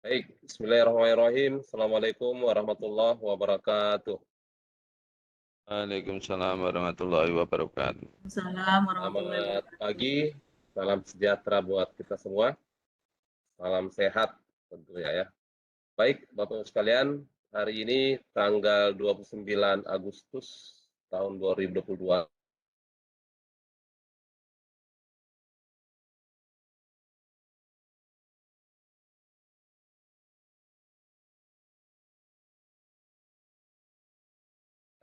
Baik, bismillahirrahmanirrahim. Assalamualaikum warahmatullahi wabarakatuh. Waalaikumsalam warahmatullahi wabarakatuh. Waalaikumsalam warahmatullahi Selamat wabarakatuh. pagi, salam sejahtera buat kita semua. Salam sehat tentunya ya. Baik, Bapak Ibu sekalian, hari ini tanggal 29 Agustus tahun 2022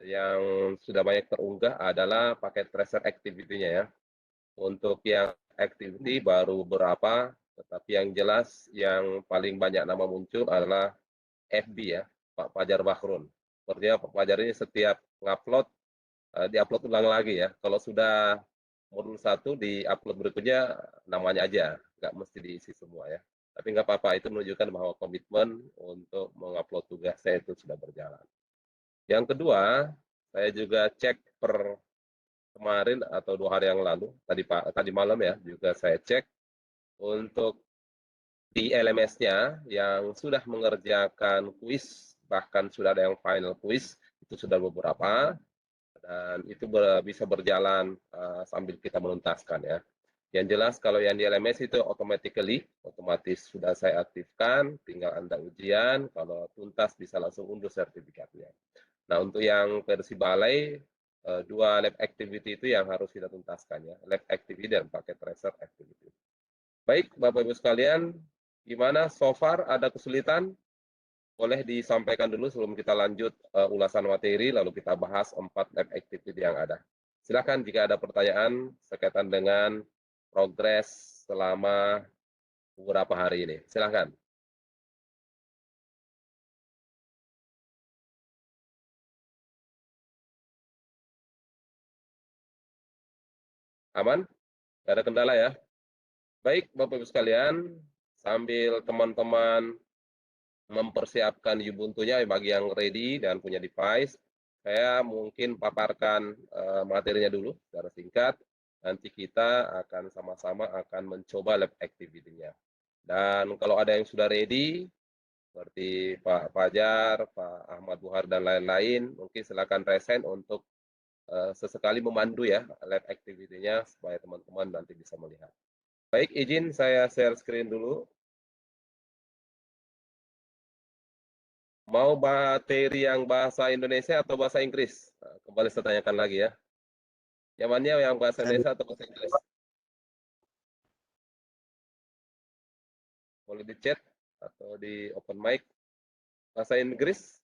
yang sudah banyak terunggah adalah paket tracer activity-nya ya. Untuk yang activity baru berapa, tetapi yang jelas yang paling banyak nama muncul adalah FB ya, Pak Fajar Bakhrun. Sepertinya Pak Fajar ini setiap ngupload, diupload ulang lagi ya. Kalau sudah modul 1 di-upload berikutnya namanya aja, nggak mesti diisi semua ya. Tapi nggak apa-apa, itu menunjukkan bahwa komitmen untuk mengupload tugasnya itu sudah berjalan. Yang kedua, saya juga cek per kemarin atau 2 hari yang lalu, tadi malam ya, juga saya cek untuk di LMS-nya yang sudah mengerjakan kuis, bahkan sudah ada yang final kuis, itu sudah beberapa, dan itu bisa berjalan sambil kita menuntaskan ya. Yang jelas kalau yang di LMS itu otomatis sudah saya aktifkan, tinggal Anda ujian, kalau tuntas bisa langsung unduh sertifikatnya. Nah untuk yang versi balai, 2 lab activity itu yang harus kita tuntaskan ya, lab activity dan paket tracer activity. Baik Bapak Ibu sekalian, gimana so far, ada kesulitan? Boleh disampaikan dulu sebelum kita lanjut ulasan materi, lalu kita bahas 4 lab activity yang ada. Silakan jika ada pertanyaan berkaitan dengan progres selama beberapa hari ini. Silakan. Aman? Tidak ada kendala ya? Baik Bapak Ibu sekalian, sambil teman-teman mempersiapkan Ubuntu-nya bagi yang ready dan punya device, saya mungkin paparkan materinya dulu secara singkat. Nanti kita akan sama-sama akan mencoba lab activity-nya. Dan kalau ada yang sudah ready, seperti Pak Fajar, Pak Ahmad Buhar, dan lain-lain, mungkin silakan resign untuk sesekali memandu ya lab activity-nya supaya teman-teman nanti bisa melihat. Baik, izin saya share screen dulu. Mau materi yang bahasa Indonesia atau bahasa Inggris? Nah, kembali saya tanyakan lagi ya. Nyamannya yang bahasa Indonesia atau bahasa Inggris? Boleh di chat atau di open mic. Bahasa Inggris?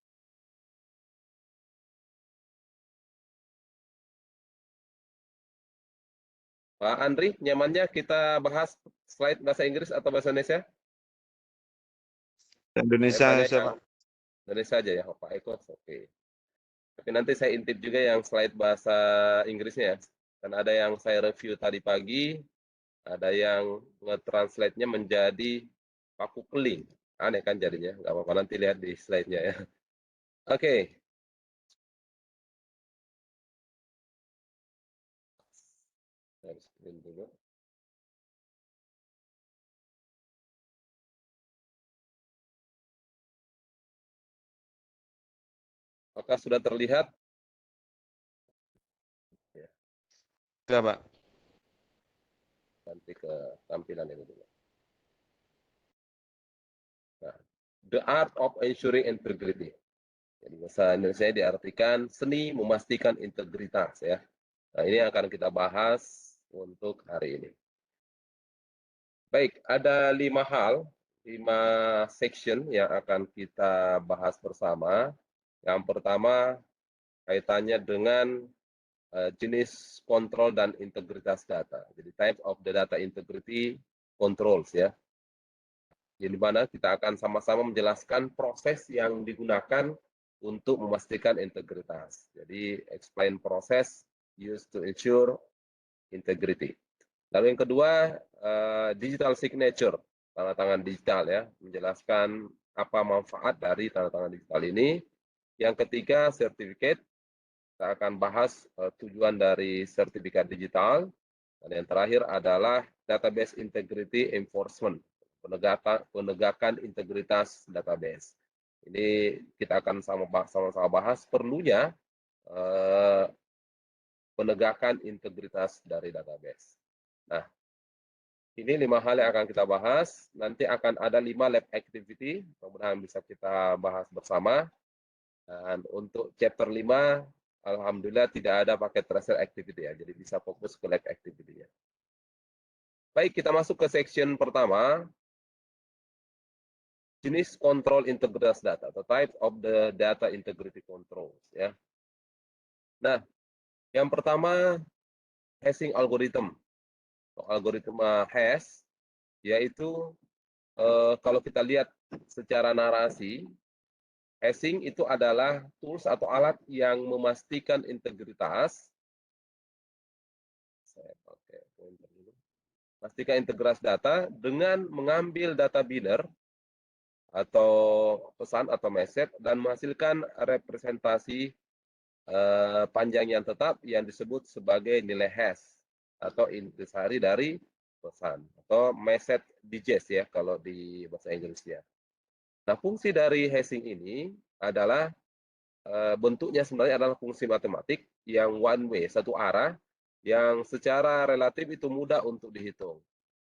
Pak Andri, nyamannya kita bahas slide bahasa Inggris atau bahasa Indonesia? Saya Indonesia tanya yang siapa? Indonesia aja ya, Pak Eko. Oke. Tapi nanti saya intip juga yang slide bahasa Inggrisnya ya. Dan ada yang saya review tadi pagi, ada yang nge-translate-nya menjadi paku keling. Aneh kan jadinya, nggak apa-apa, nanti lihat di slide-nya ya. Oke. Share screen dulu. Apakah sudah terlihat? Ya, Siapa? nanti ke tampilan ini dulu. Nah, the art of ensuring integrity. Jadi bahasa Indonesia diartikan seni memastikan integritas ya. Nah, ini akan kita bahas untuk hari ini. Baik, ada 5 hal, 5 section yang akan kita bahas bersama. Yang pertama kaitannya dengan jenis kontrol dan integritas data. Jadi type of the data integrity controls ya. Di mana kita akan sama-sama menjelaskan proses yang digunakan untuk memastikan integritas. Jadi explain proses used to ensure integrity. Lalu yang kedua, digital signature, tanda tangan digital ya, menjelaskan apa manfaat dari tanda tangan digital ini. Yang ketiga, certificate, kita akan bahas tujuan dari sertifikat digital. Dan yang terakhir adalah database integrity enforcement, penegakan integritas database. Ini kita akan sama-sama bahas perlunya penegakan integritas dari database. Nah, ini 5 hal yang akan kita bahas. Nanti akan ada 5 lab activity, mudah-mudahan bisa kita bahas bersama. Dan untuk chapter 5, alhamdulillah tidak ada pakai tracer activity ya, jadi bisa fokus ke lab activity-nya. Baik, kita masuk ke section pertama. Jenis kontrol integritas data, the type of the data integrity controls ya. Nah, yang pertama hashing algorithm. Algoritma hash yaitu kalau kita lihat secara narasi, hashing itu adalah tools atau alat yang memastikan integritas. Saya pakai pointer dulu. Pastikan integritas data dengan mengambil data biner atau pesan atau message dan menghasilkan representasi panjang yang tetap yang disebut sebagai nilai hash atau intisari dari pesan atau message digest ya kalau di bahasa Inggrisnya. Nah, fungsi dari hashing ini adalah bentuknya sebenarnya adalah fungsi matematik yang one way, satu arah yang secara relatif itu mudah untuk dihitung.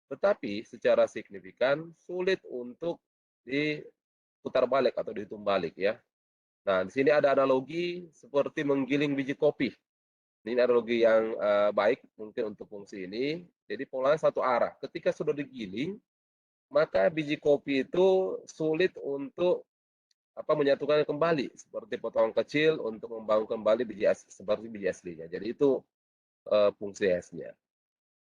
Tetapi secara signifikan sulit untuk diputar balik atau dihitung balik ya. Nah, di sini ada analogi seperti menggiling biji kopi. Ini analogi yang baik mungkin untuk fungsi ini. Jadi polanya satu arah. Ketika sudah digiling, maka biji kopi itu sulit untuk menyatukannya kembali seperti potongan kecil untuk membangun kembali biji asli, seperti biji aslinya. Jadi itu fungsi hash-nya.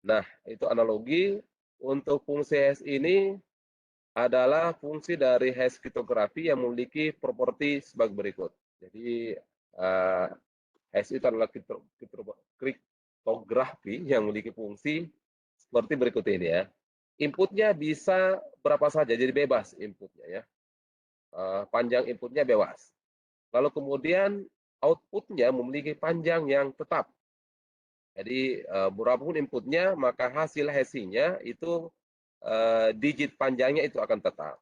Nah, itu analogi. Untuk fungsi hash ini adalah fungsi dari hash kriptografi yang memiliki properti sebagai berikut. Jadi hash itu adalah kriptografi yang memiliki fungsi seperti berikut ini ya. Inputnya bisa berapa saja, jadi bebas inputnya ya. Panjang inputnya bebas. Lalu kemudian outputnya memiliki panjang yang tetap. Jadi berapapun inputnya, maka hasil hashingnya itu digit panjangnya itu akan tetap.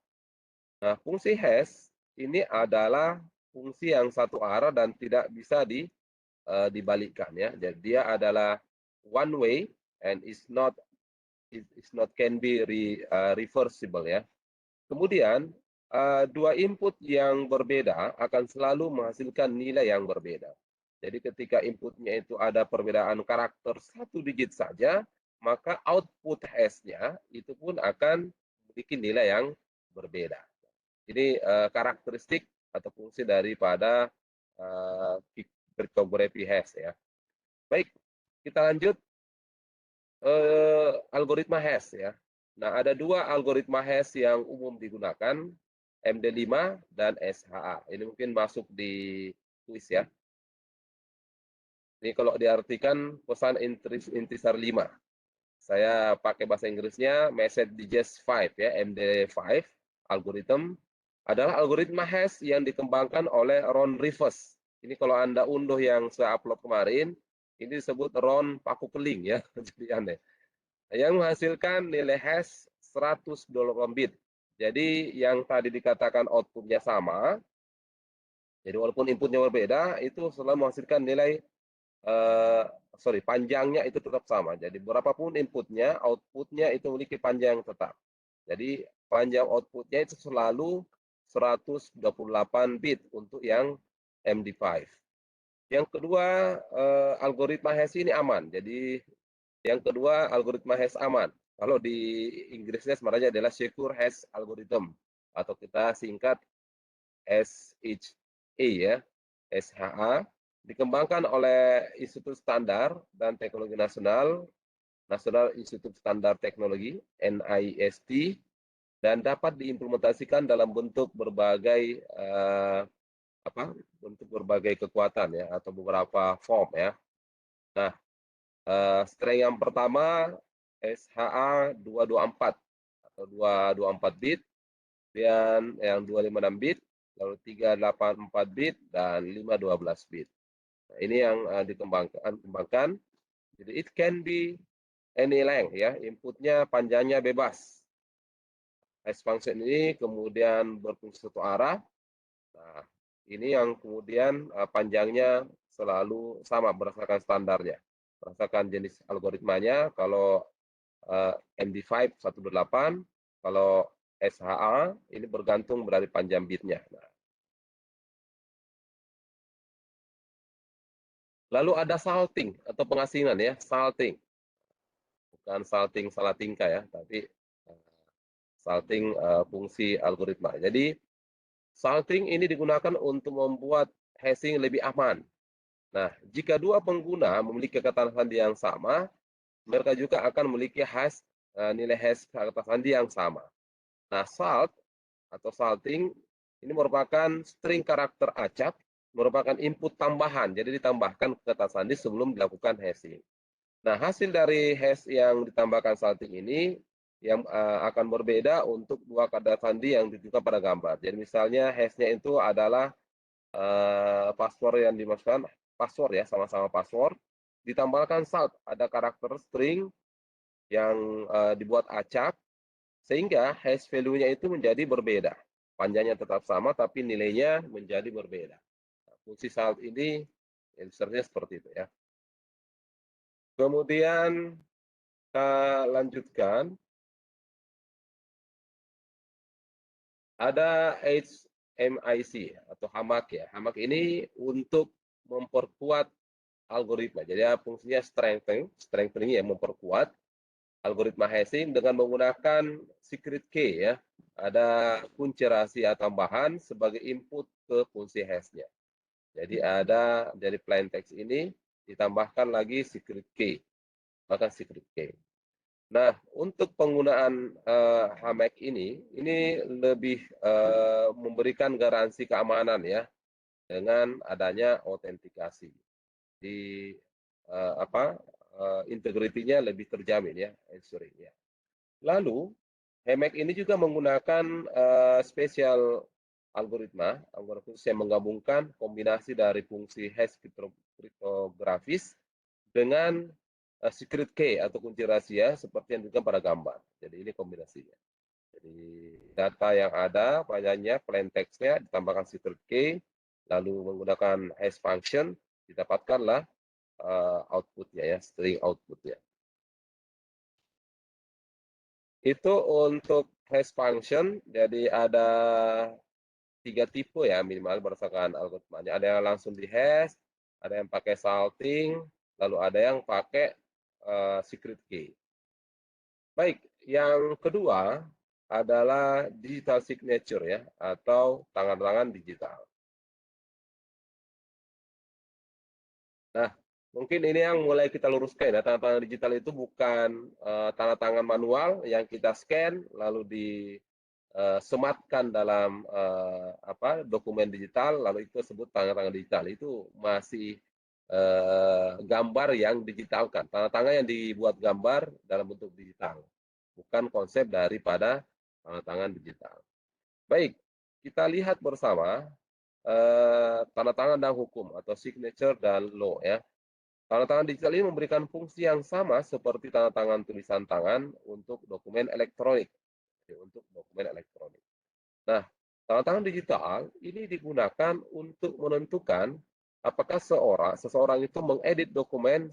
Nah, fungsi hash ini adalah fungsi yang satu arah dan tidak bisa dibalikkan ya. Jadi dia adalah one way and is not can be reversible ya. Kemudian dua input yang berbeda akan selalu menghasilkan nilai yang berbeda. Jadi ketika inputnya itu ada perbedaan karakter satu digit saja, maka output hash-nya itu pun akan memiliki nilai yang berbeda. Ini karakteristik atau fungsi daripada kriptografi hash ya. Baik, kita lanjut algoritma hash ya. Nah, ada dua algoritma hash yang umum digunakan, MD5 dan SHA. Ini mungkin masuk di kuis ya. Ini kalau diartikan pesan intisar 5. Saya pakai bahasa Inggrisnya message digest 5 ya, MD5 algorithm adalah algoritma hash yang dikembangkan oleh Ron Rivers. Ini kalau Anda unduh yang saya upload kemarin, ini disebut Ron Paku Keling ya, jadi aneh. Yang menghasilkan nilai hash 128 bit. Jadi yang tadi dikatakan outputnya sama, jadi walaupun inputnya berbeda, itu selalu menghasilkan nilai panjangnya itu tetap sama. Jadi berapapun inputnya, outputnya itu memiliki panjang yang tetap. Jadi panjang outputnya itu selalu 128 bit untuk yang MD5. Yang kedua, algoritma hash ini aman. Jadi yang kedua, algoritma hash aman. Kalau di Inggrisnya sebenarnya adalah secure hash algorithm atau kita singkat SHA ya, SHA, dikembangkan oleh Institut Standar dan Teknologi Nasional, National Institute Standard Technology (NIST), dan dapat diimplementasikan dalam bentuk berbagai kekuatan ya atau beberapa form ya. Nah, string yang pertama SHA 224 atau 224 bit, dan yang 256 bit, lalu 384 bit dan 512 bit. Nah, ini yang dikembangkan. Jadi it can be any length ya, inputnya panjangnya bebas. hash function ini kemudian berfungsi satu arah. Nah, ini yang kemudian panjangnya selalu sama berdasarkan standarnya, berdasarkan jenis algoritmanya. Kalau MD5 128, kalau SHA ini bergantung dari panjang bitnya. Nah, lalu ada salting atau pengasingan ya, salting. Bukan salting salah tingkah ya, tapi salting fungsi algoritma. Jadi salting ini digunakan untuk membuat hashing lebih aman. Nah, jika dua pengguna memiliki kata sandi yang sama, mereka juga akan memiliki nilai hash kata sandi yang sama. Nah, salt atau salting ini merupakan string karakter acak, merupakan input tambahan, jadi ditambahkan ke kata sandi sebelum dilakukan hashing. Nah, hasil dari hash yang ditambahkan salting ini yang akan berbeda untuk dua kata sandi yang ditentukan pada gambar. Jadi misalnya hashnya itu adalah password yang dimasukkan, password ya, sama-sama password, ditambahkan salt, ada karakter string yang dibuat acak, sehingga hash value-nya itu menjadi berbeda. Panjangnya tetap sama, tapi nilainya menjadi berbeda. Nah, fungsi salt ini ilustrasinya seperti itu ya. Kemudian kita lanjutkan. Ada HMIC atau hamak ya. Hamak ini untuk memperkuat algoritma. Jadi fungsinya strengthening yang memperkuat algoritma hashing dengan menggunakan secret key ya. Ada kunci rahasia tambahan sebagai input ke fungsi hashnya. Jadi ada dari plain text ini ditambahkan lagi secret key, maka secret key. Nah, untuk penggunaan Hamek ini lebih memberikan garansi keamanan ya dengan adanya autentikasi. Di integritinya lebih terjamin ya, ensuring ya. Lalu Hamek ini juga menggunakan spesial algoritma yang menggabungkan kombinasi dari fungsi hash kriptografis dengan secret key atau kunci rahasia seperti yang ditentukan pada gambar. Jadi ini kombinasinya. Jadi data yang ada padanya plain text-nya ditambahkan secret key, lalu menggunakan hash function didapatkanlah output-nya ya, string output-nya. Itu untuk hash function, jadi ada 3 tipe ya minimal berdasarkan algoritmanya. Ada yang langsung di hash, ada yang pakai salting, lalu ada yang pakai secret key. Baik, yang kedua adalah digital signature ya, atau tangan-tangan digital. Nah, mungkin ini yang mulai kita luruskan ya, tangan-tangan digital itu bukan tanda tangan manual yang kita scan lalu disematkan dalam dokumen digital, lalu itu disebut tangan-tangan digital. Itu masih gambar yang digitalkan, tanda tangan yang dibuat gambar dalam bentuk digital, bukan konsep daripada tanda tangan digital. Baik, kita lihat bersama tanda tangan dan hukum atau signature dan law ya. Tanda tangan digital ini memberikan fungsi yang sama seperti tanda tangan tulisan tangan untuk dokumen elektronik. Untuk dokumen elektronik. Nah, tanda tangan digital ini digunakan untuk menentukan apakah seseorang itu mengedit dokumen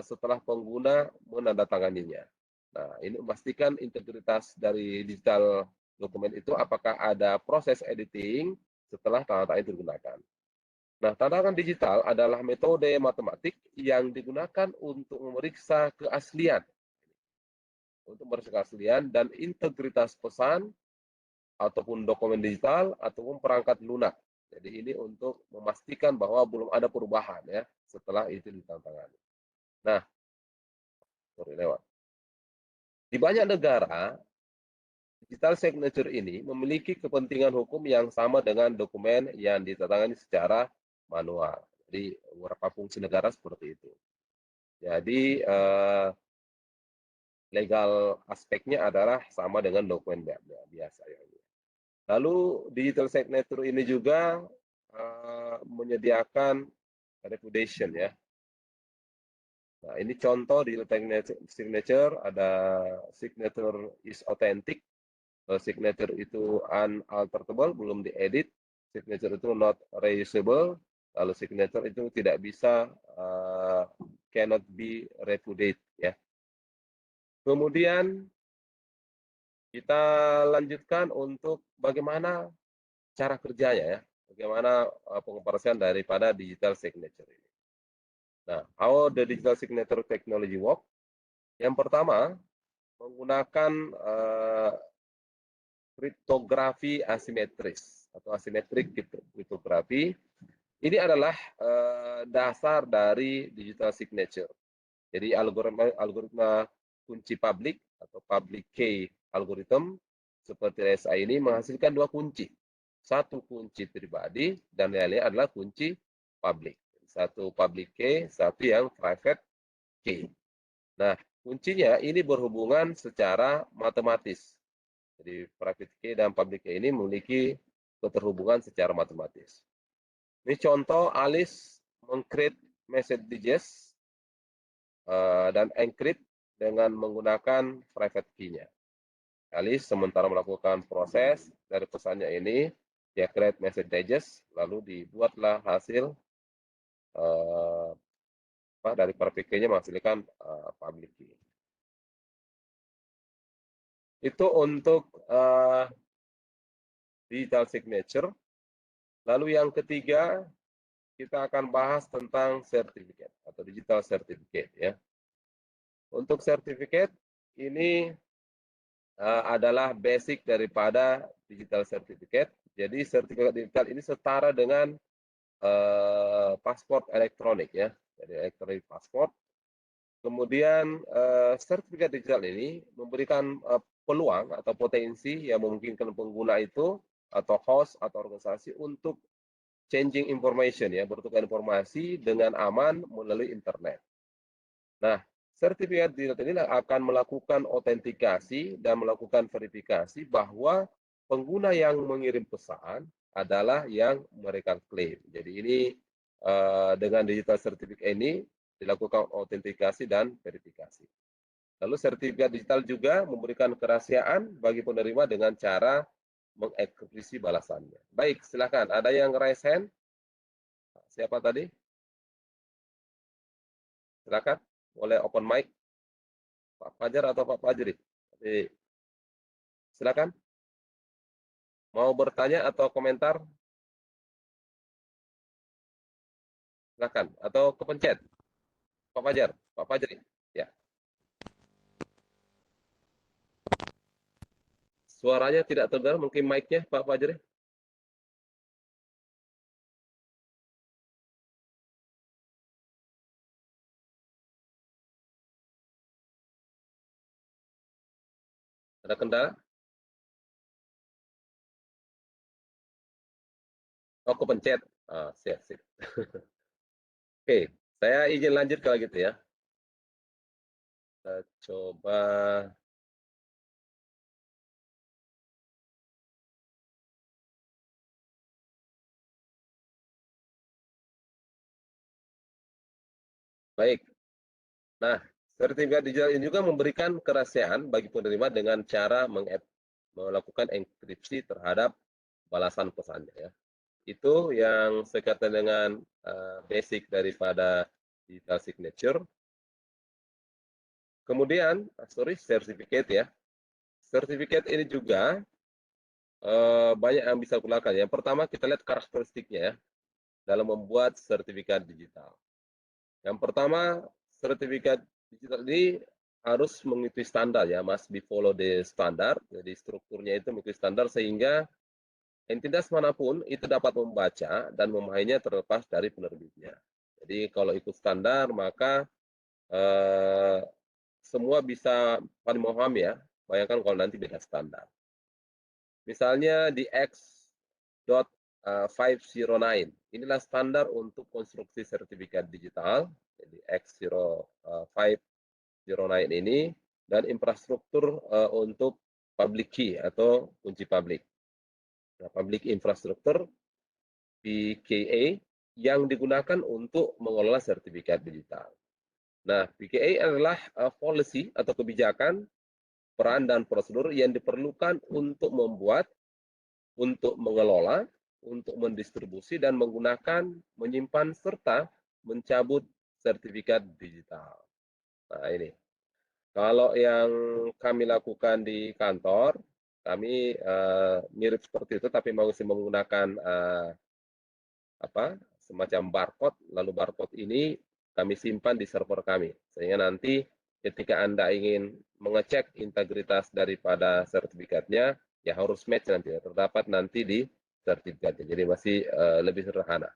setelah pengguna menandatanganinya. Nah, ini memastikan integritas dari digital dokumen itu apakah ada proses editing setelah tanda tangan itu digunakan. Nah, tanda tangan digital adalah metode matematik yang digunakan untuk memeriksa keaslian, dan integritas pesan ataupun dokumen digital ataupun perangkat lunak. Jadi ini untuk memastikan bahwa belum ada perubahan ya setelah itu ditandatangani. Nah, di banyak negara, digital signature ini memiliki kepentingan hukum yang sama dengan dokumen yang ditandatangani secara manual. Jadi beberapa fungsi negara seperti itu. Jadi legal aspeknya adalah sama dengan dokumen biasa. Ya. Lalu digital signature ini juga menyediakan repudiation ya. Nah, ini contoh di signature ada signature is authentic. signature itu unalterable, belum diedit, signature itu not reusable, lalu signature itu tidak bisa cannot be repudiated ya. Kemudian kita lanjutkan untuk bagaimana cara kerjanya ya, bagaimana pengoperasian daripada digital signature ini. Nah, how the digital signature technology work? Yang pertama, menggunakan kriptografi asimetris atau asimetrik kriptografi. Ini adalah dasar dari digital signature. Jadi algoritma kunci publik atau public key algorithm seperti RSA ini menghasilkan dua kunci. Satu kunci pribadi dan yang lainnya adalah kunci publik. Satu public key, satu yang private key. Nah, kuncinya ini berhubungan secara matematis. Jadi private key dan public key ini memiliki keterhubungan secara matematis. Ini contoh Alice meng-create messages dan encrypt dengan menggunakan private key-nya. Alice sementara melakukan proses dari pesannya ini, dia create messages, lalu dibuatlah hasil dari private key-nya menghasilkan public key. Itu untuk digital signature. Lalu yang ketiga, kita akan bahas tentang sertifikat atau digital certificate ya. Untuk sertifikat ini adalah basic daripada digital certificate. Jadi sertifikat digital ini setara dengan paspor elektronik ya. Jadi elektronik paspor. Kemudian sertifikat digital ini memberikan peluang atau potensi yang memungkinkan pengguna itu atau host atau organisasi untuk changing information ya, bertukar informasi dengan aman melalui internet. Nah, sertifikat digital ini akan melakukan autentikasi dan melakukan verifikasi bahwa pengguna yang mengirim pesan adalah yang mereka klaim. Jadi ini dengan digital certificate ini dilakukan autentikasi dan verifikasi. Lalu sertifikat digital juga memberikan kerahasiaan bagi penerima dengan cara mengeksekusi balasannya. Baik, silakan. Ada yang raise hand? Siapa tadi? Silakan. Boleh open mic. Pak Fajar atau Pak Fajri? Jadi, silakan. Mau bertanya atau komentar? Silakan. Atau kepencet? Pak Fajar, Pak Fajri. Ya. Suaranya tidak terdengar, mungkin mic-nya Pak Fajri. Ada kendala? Oh, kepencet. Ah, siap, siap. Oke, saya izin lanjut kalau gitu ya. Kita coba. Baik. Nah, sertifikat digital ini juga memberikan kerahasiaan bagi penerima dengan cara melakukan enkripsi terhadap balasan pesannya ya. Itu yang sekaitan dengan basic daripada digital signature. Kemudian, sertifikat ya. Sertifikat ini juga banyak yang bisa digunakan. Yang pertama kita lihat karakteristiknya ya dalam membuat sertifikat digital. Yang pertama, sertifikat digital ini harus mengikuti standar ya, must be follow the standard. Jadi strukturnya itu mengikuti standar sehingga entitas manapun itu dapat membaca dan memahaminya terlepas dari penerbitnya. Jadi kalau ikut standar maka semua bisa paling memahami ya. Bayangkan kalau nanti beda standar. Misalnya di X.509, inilah standar untuk konstruksi sertifikat digital. Jadi X0509 ini dan infrastruktur untuk public key atau kunci publik. Nah, public infrastruktur PKA yang digunakan untuk mengelola sertifikat digital. Nah, PKA adalah policy atau kebijakan peran dan prosedur yang diperlukan untuk membuat, untuk mengelola, untuk mendistribusi dan menggunakan, menyimpan serta mencabut sertifikat digital. Nah, ini. Kalau yang kami lakukan di kantor, kami mirip seperti itu, tapi masih menggunakan semacam barcode. Lalu barcode ini kami simpan di server kami, sehingga nanti ketika Anda ingin mengecek integritas daripada sertifikatnya, ya harus match nanti, terdapat nanti di sertifikatnya. Jadi masih lebih sederhana.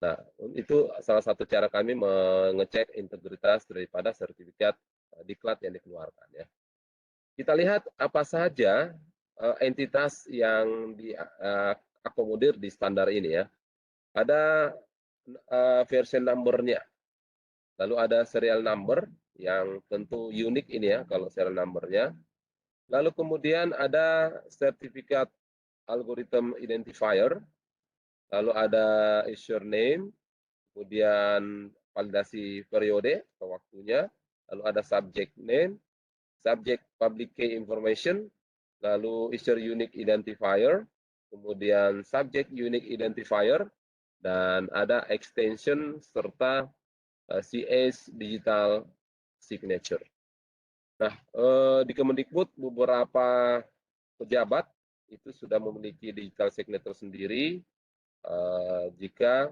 Nah, itu salah satu cara kami mengecek integritas daripada sertifikat diklat yang dikeluarkan, ya. Kita lihat apa saja entitas yang diakomodir di standar ini, ya. Ada version number-nya, lalu ada serial number yang tentu unik ini, ya, kalau serial number-nya. Lalu kemudian ada sertifikat algorithm identifier, lalu ada issuer name, kemudian validasi periode atau waktunya, lalu ada subject name, subject public key information, lalu issuer unique identifier, kemudian subject unique identifier, dan ada extension serta CS digital signature. Nah, di Kemendikbud beberapa pejabat itu sudah memiliki digital signature sendiri. Jika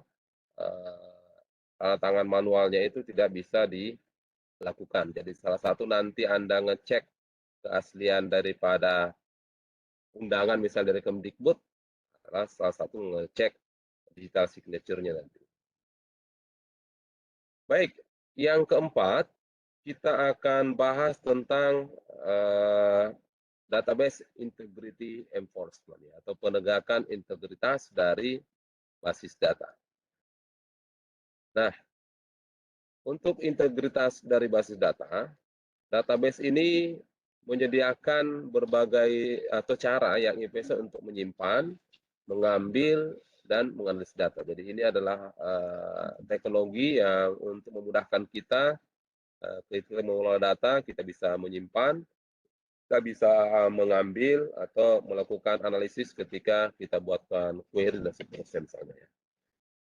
tanda tangan manualnya itu tidak bisa dilakukan. Jadi salah satu nanti Anda ngecek keaslian daripada undangan misal dari Kemdikbud adalah salah satu ngecek digital signature-nya nanti. Baik, yang keempat kita akan bahas tentang database integrity enforcement, ya, atau penegakan integritas dari basis data. Nah, untuk integritas dari basis data, database ini menyediakan berbagai atau cara yang biasa untuk menyimpan, mengambil, dan menganalisis data. Jadi ini adalah teknologi yang untuk memudahkan kita ketika mengelola data, kita bisa menyimpan, kita bisa mengambil atau melakukan analisis ketika kita buatkan query dan seterusnya misalnya, ya.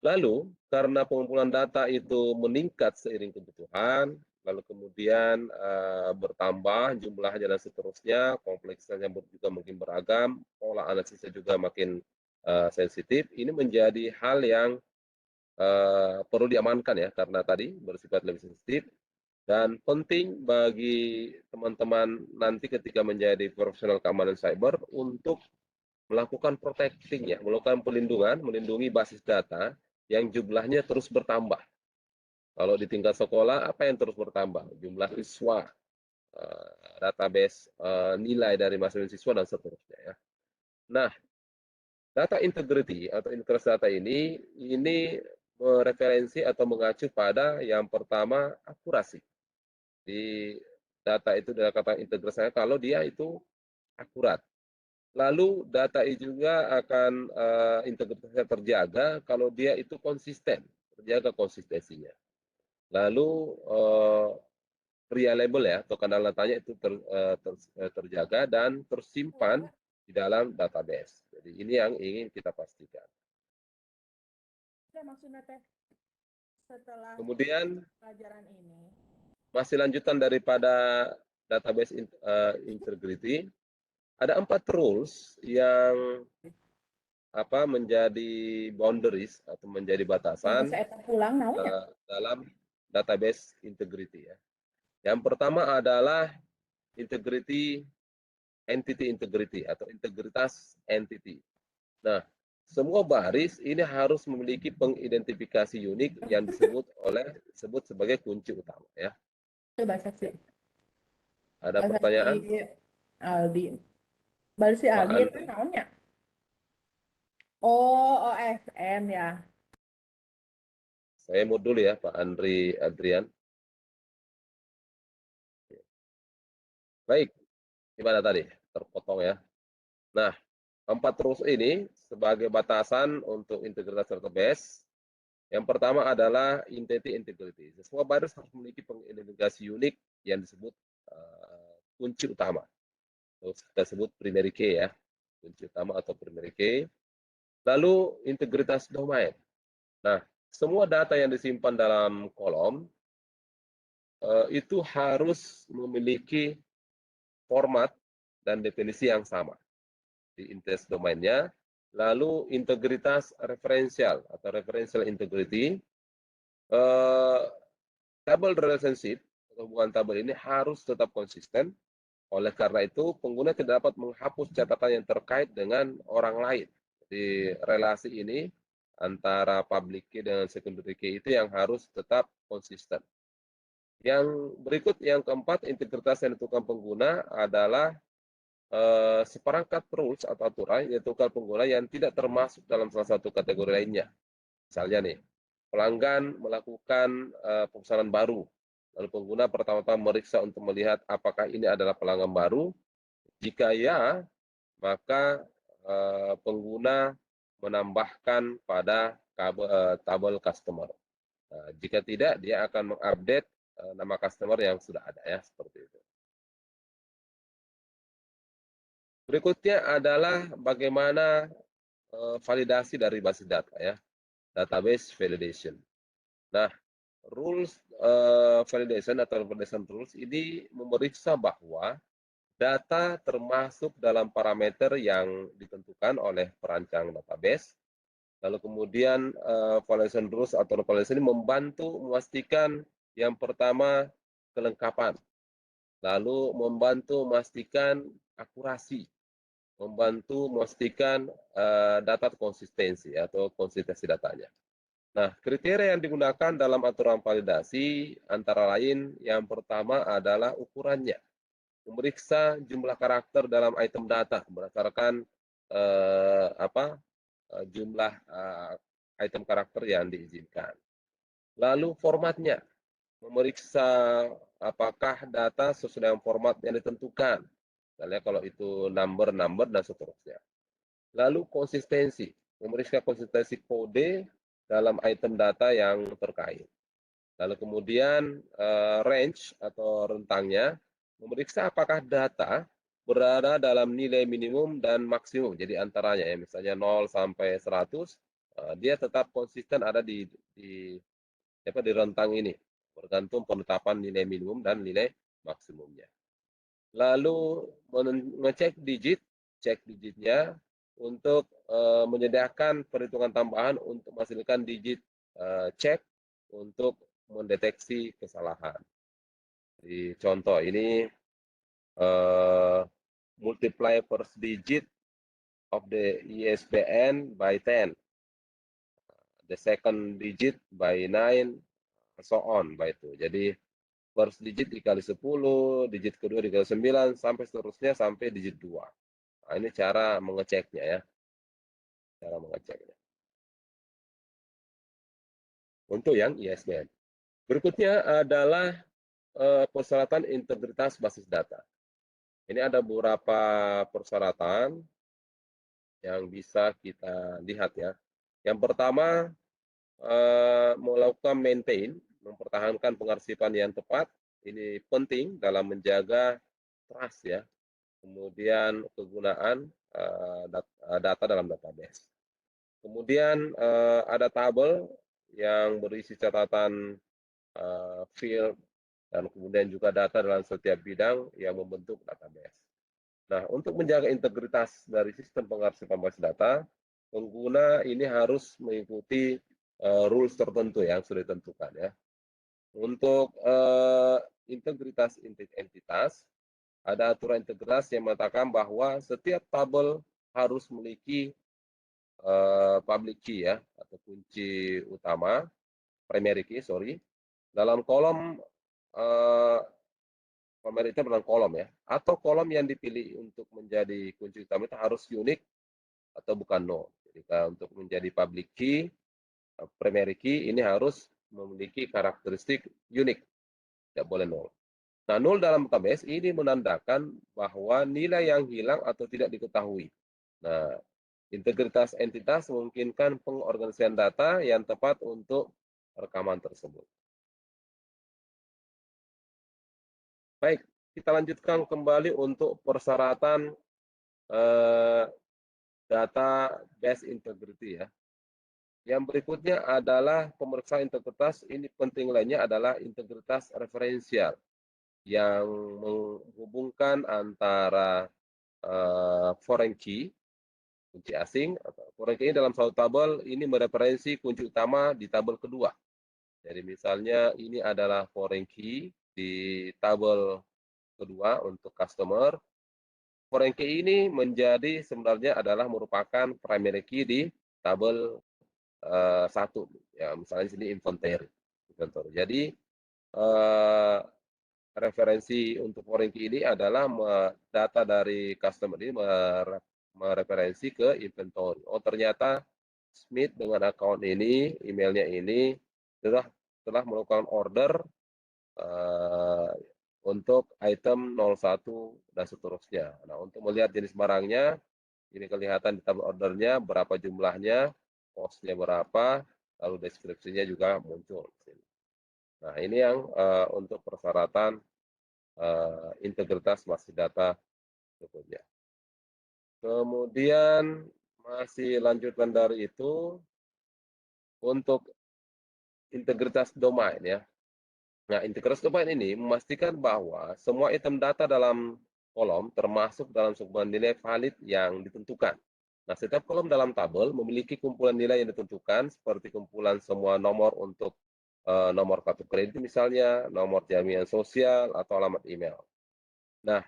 Lalu, karena pengumpulan data itu meningkat seiring kebutuhan, lalu kemudian bertambah jumlahnya dan seterusnya, kompleksitasnya juga makin beragam, pola analisisnya juga makin sensitif. Ini menjadi hal yang perlu diamankan, ya, karena tadi bersifat lebih sensitif dan penting bagi teman-teman nanti ketika menjadi profesional keamanan cyber untuk melakukan protecting, ya, melakukan pelindungan, melindungi basis data yang jumlahnya terus bertambah. Kalau di tingkat sekolah, apa yang terus bertambah? Jumlah siswa, database nilai dari masing-masing siswa, dan seterusnya, ya. Nah, data integrity atau integritas data ini mereferensi atau mengacu pada yang pertama akurasi. Di data itu ada kata integritasnya kalau dia itu akurat. Lalu data itu juga akan integritasnya terjaga kalau dia itu konsisten, terjaga konsistensinya. Lalu reliable, ya, atau kanal datanya itu terjaga dan tersimpan di dalam database. Jadi ini yang ingin kita pastikan. Setelah Kemudian pelajaran ini, masih lanjutan daripada database integrity, ada 4 rules yang menjadi boundaries atau menjadi batasan saya pulang dalam database integrity, ya. Yang pertama adalah entity integrity atau integritas entity. Nah, semua baris ini harus memiliki pengidentifikasi unik yang disebut sebagai kunci utama, ya. Coba saksi. Ada pertanyaan? Aldi. Baris si Pak Aldi itu Andri. namanya. Oh, OSN, ya. Saya mau dulu, ya, Pak Andri Adrian. Baik, gimana tadi? Terpotong, ya. Nah, 4 rules ini sebagai batasan untuk integritas database. Yang pertama adalah entity integrity. Semua baris harus memiliki pengidentifikasi unik yang disebut kunci utama. Kita sebut primary key ya, kunci utama atau primary key. Lalu integritas domain. Nah, semua data yang disimpan dalam kolom itu harus memiliki format dan definisi yang sama di index domainnya. Lalu integritas referensial atau referential integrity, table relationship atau hubungan tabel ini harus tetap konsisten. Oleh karena itu, pengguna tidak dapat menghapus catatan yang terkait dengan orang lain. Jadi relasi ini antara public key dengan secondary key itu yang harus tetap konsisten. Yang berikut, yang keempat, integritas yang ditentukan pengguna adalah seperangkat rules atau aturan yang ditentukan pengguna yang tidak termasuk dalam salah satu kategori lainnya. Misalnya nih, pelanggan melakukan pemesanan baru, lalu pengguna pertama-tama meriksa untuk melihat apakah ini adalah pelanggan baru. Jika ya, maka pengguna menambahkan pada tabel customer. Nah, jika tidak, dia akan mengupdate nama customer yang sudah ada ya, seperti itu. Berikutnya adalah bagaimana validasi dari basis data ya, database validation. Nah, rules validation atau validation rules ini memeriksa bahwa data termasuk dalam parameter yang ditentukan oleh perancang database. Lalu kemudian validation rules atau validation ini membantu memastikan yang pertama kelengkapan, lalu membantu memastikan akurasi, membantu memastikan data konsistensi atau konsistensi datanya. Nah, kriteria yang digunakan dalam aturan validasi antara lain yang pertama adalah ukurannya. Memeriksa jumlah karakter dalam item data berdasarkan jumlah item karakter yang diizinkan. Lalu formatnya, memeriksa apakah data sesuai dengan format yang ditentukan. Misalnya kalau itu number dan seterusnya. Lalu konsistensi, memeriksa konsistensi kode dalam item data yang terkait. Lalu kemudian range atau rentangnya, memeriksa apakah data berada dalam nilai minimum dan maksimum. Jadi antaranya ya, misalnya 0 sampai 100, dia tetap konsisten ada di rentang ini, bergantung penetapan nilai minimum dan nilai maksimumnya. Lalu mengecek digit, cek digitnya untuk menyediakan perhitungan tambahan untuk menghasilkan digit cek untuk mendeteksi kesalahan. Di contoh ini multiply first digit of the ISBN by 10, the second digit by 9, so on by itu. Jadi first digit dikali 10, digit kedua dikali 9, sampai seterusnya sampai digit 2. Nah, ini cara mengeceknya ya. Cara mengeceknya. Untuk yang ISBN. Berikutnya adalah persyaratan integritas basis data. Ini ada beberapa persyaratan yang bisa kita lihat ya. Yang pertama, melakukan maintain, mempertahankan pengarsipan yang tepat. Ini penting dalam menjaga trust ya. Kemudian kegunaan data dalam database. Kemudian ada tabel yang berisi catatan field dan kemudian juga data dalam setiap bidang yang membentuk database. Nah, untuk menjaga integritas dari sistem pengarsipan basis data, pengguna ini harus mengikuti rules tertentu yang sudah ditentukan ya. Untuk integritas entitas, ada aturan integritas yang mengatakan bahwa setiap tabel harus memiliki public key ya, atau kunci utama, primary key, sorry. Dalam kolom, primary itu dalam kolom ya, atau kolom yang dipilih untuk menjadi kunci utama itu harus unik atau bukan null. Jadi untuk menjadi public key, primary key ini harus memiliki karakteristik unik, tidak boleh null. Nah, null dalam database ini menandakan bahwa nilai yang hilang atau tidak diketahui. Nah, integritas entitas memungkinkan pengorganisasian data yang tepat untuk rekaman tersebut. Baik, kita lanjutkan kembali untuk persyaratan database integrity ya. Yang berikutnya adalah pemeriksaan integritas. Ini penting lainnya adalah integritas referensial yang menghubungkan antara foreign key, kunci asing, atau foreign key dalam satu tabel ini mereferensi kunci utama di tabel kedua. Jadi misalnya ini adalah foreign key di tabel kedua untuk customer. Foreign key ini menjadi sebenarnya adalah merupakan primary key di tabel satu, ya misalnya sini inventory. Jadi referensi untuk foreign key ini adalah data dari customer ini mereferensi ke inventory. Oh ternyata Smith dengan account ini, emailnya ini telah melakukan order untuk item 01 dan seterusnya. Nah untuk melihat jenis barangnya, ini kelihatan di tabel ordernya berapa jumlahnya, cost-nya berapa, lalu deskripsinya juga muncul. Nah, ini yang untuk persyaratan integritas masih data berikutnya. Kemudian masih lanjutan dari itu untuk integritas domain ya. Nah, integritas domain ini memastikan bahwa semua item data dalam kolom termasuk dalam sebuah nilai valid yang ditentukan. Nah, setiap kolom dalam tabel memiliki kumpulan nilai yang ditentukan seperti kumpulan semua nomor untuk nomor kartu kredit misalnya, nomor jaminan sosial, atau alamat email. Nah,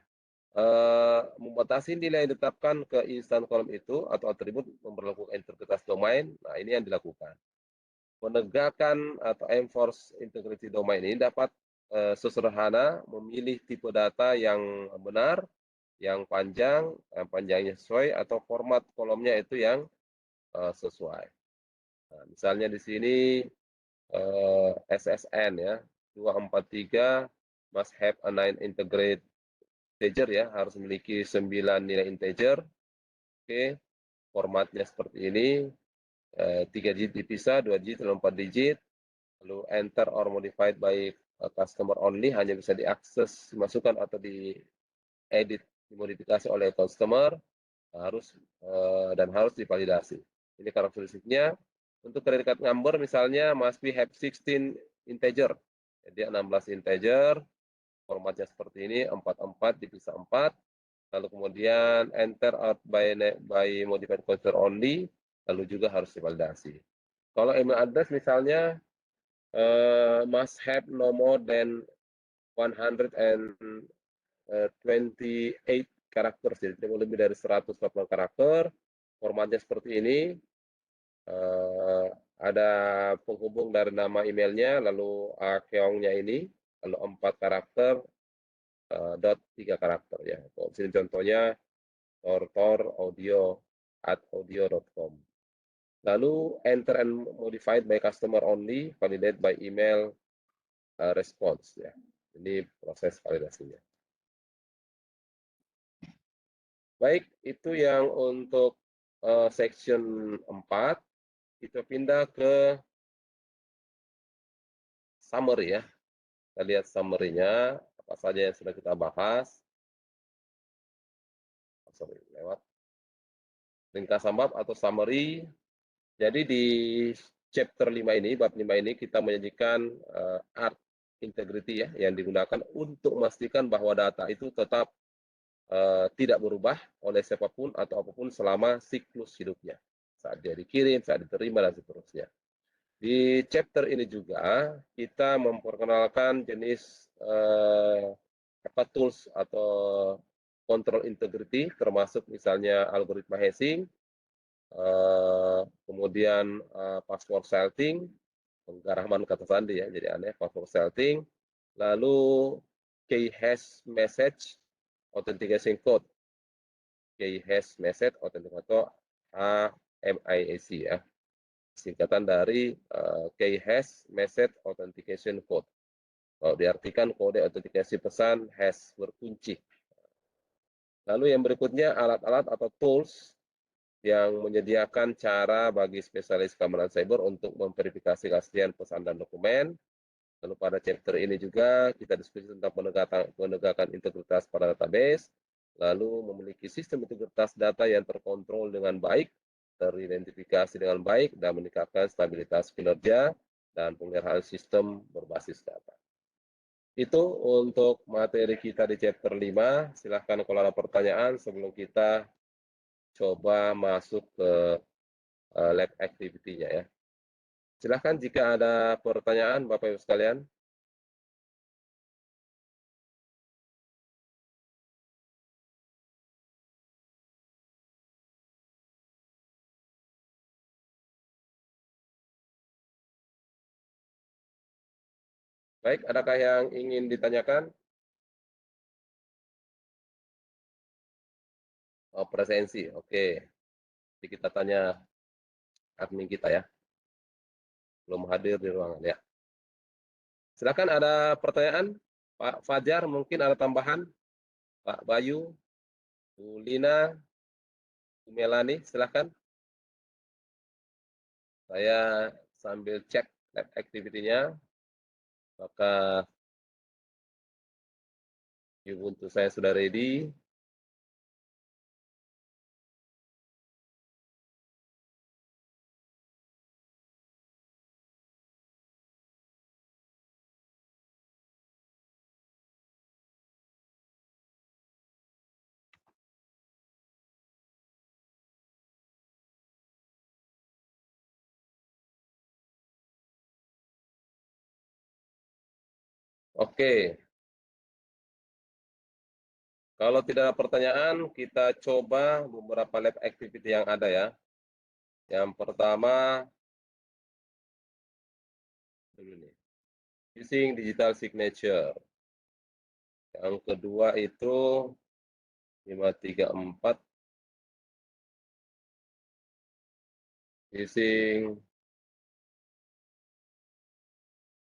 membatasi nilai yang ditetapkan ke instan kolom itu atau atribut memperlakukan integritas domain. Nah, ini yang dilakukan. Menegakkan atau enforce integrity domain ini dapat sesederhana memilih tipe data yang benar, yang panjangnya sesuai, atau format kolomnya itu yang sesuai. Nah, misalnya di sini SSN ya, 243 must have a 9 integrated integer ya, harus memiliki 9 nilai integer. Oke, formatnya seperti ini. 3 digit dipisah, 2 digit, lalu 4 digit, lalu enter or modified by customer only, hanya bisa diakses, dimasukkan atau diedit, dimodifikasi oleh customer, harus divalidasi. Ini karakteristiknya. Untuk credit card number misalnya must be have 16 integer. Jadi 16 integer, formatnya seperti ini, 44 dipisah 4, lalu kemudian enter out by modified customer only, lalu juga harus divalidasi. Kalau email address misalnya must have no more than 128 characters, jadi tidak lebih dari 140 karakter. Formatnya seperti ini. Ada penghubung dari nama emailnya, lalu keongnya ini, lalu 4 karakter, dot 3 karakter ya. Sini contohnya tortor@audio.com. Lalu enter and modified by customer only, validate by email response ya. Ini proses validasinya. Baik, itu yang untuk section 4. Kita pindah ke summary ya. Kita lihat summary-nya, apa saja yang sudah kita bahas. Sorry, lewat. Ringkasan bab atau summary. Jadi di chapter 5 ini, bab 5 ini kita menyajikan art integrity ya, yang digunakan untuk memastikan bahwa data itu tetap tidak berubah oleh siapapun atau apapun selama siklus hidupnya. Saat dia dikirim, saat diterima, dan seterusnya. Di chapter ini juga kita memperkenalkan jenis tools atau control integrity, termasuk misalnya algoritma hashing, kemudian password salting, penggaraman kata sandi ya, jadi aneh, password salting, lalu key hash message authentication code, key hash message authenticator AMIAC ya, singkatan dari key hash message authentication code. Kalau diartikan kode autentikasi pesan hash berkunci. Lalu yang berikutnya alat-alat atau tools yang menyediakan cara bagi spesialis keamanan cyber untuk memverifikasi keaslian pesan dan dokumen. Lalu pada chapter ini juga kita diskusi tentang penegakan integritas pada database, lalu memiliki sistem integritas data yang terkontrol dengan baik, teridentifikasi dengan baik, dan meningkatkan stabilitas kinerja dan pemeliharaan sistem berbasis data. Itu untuk materi kita di chapter 5. Silahkan kalau ada pertanyaan sebelum kita coba masuk ke lab activity-nya ya. Silahkan jika ada pertanyaan Bapak Ibu sekalian. Baik, adakah yang ingin ditanyakan? Oh, presensi, oke. Jadi kita tanya admin kita ya. Belum hadir di ruangan ya. Silakan ada pertanyaan? Pak Fajar mungkin ada tambahan? Pak Bayu, Bu Lina, Bu Melani, silakan. Saya sambil cek lab activity-nya. Apakah Ubuntu saya sudah ready? Oke. Kalau tidak ada pertanyaan, kita coba beberapa lab activity yang ada ya. Yang pertama, using digital signature. Yang kedua itu 534 using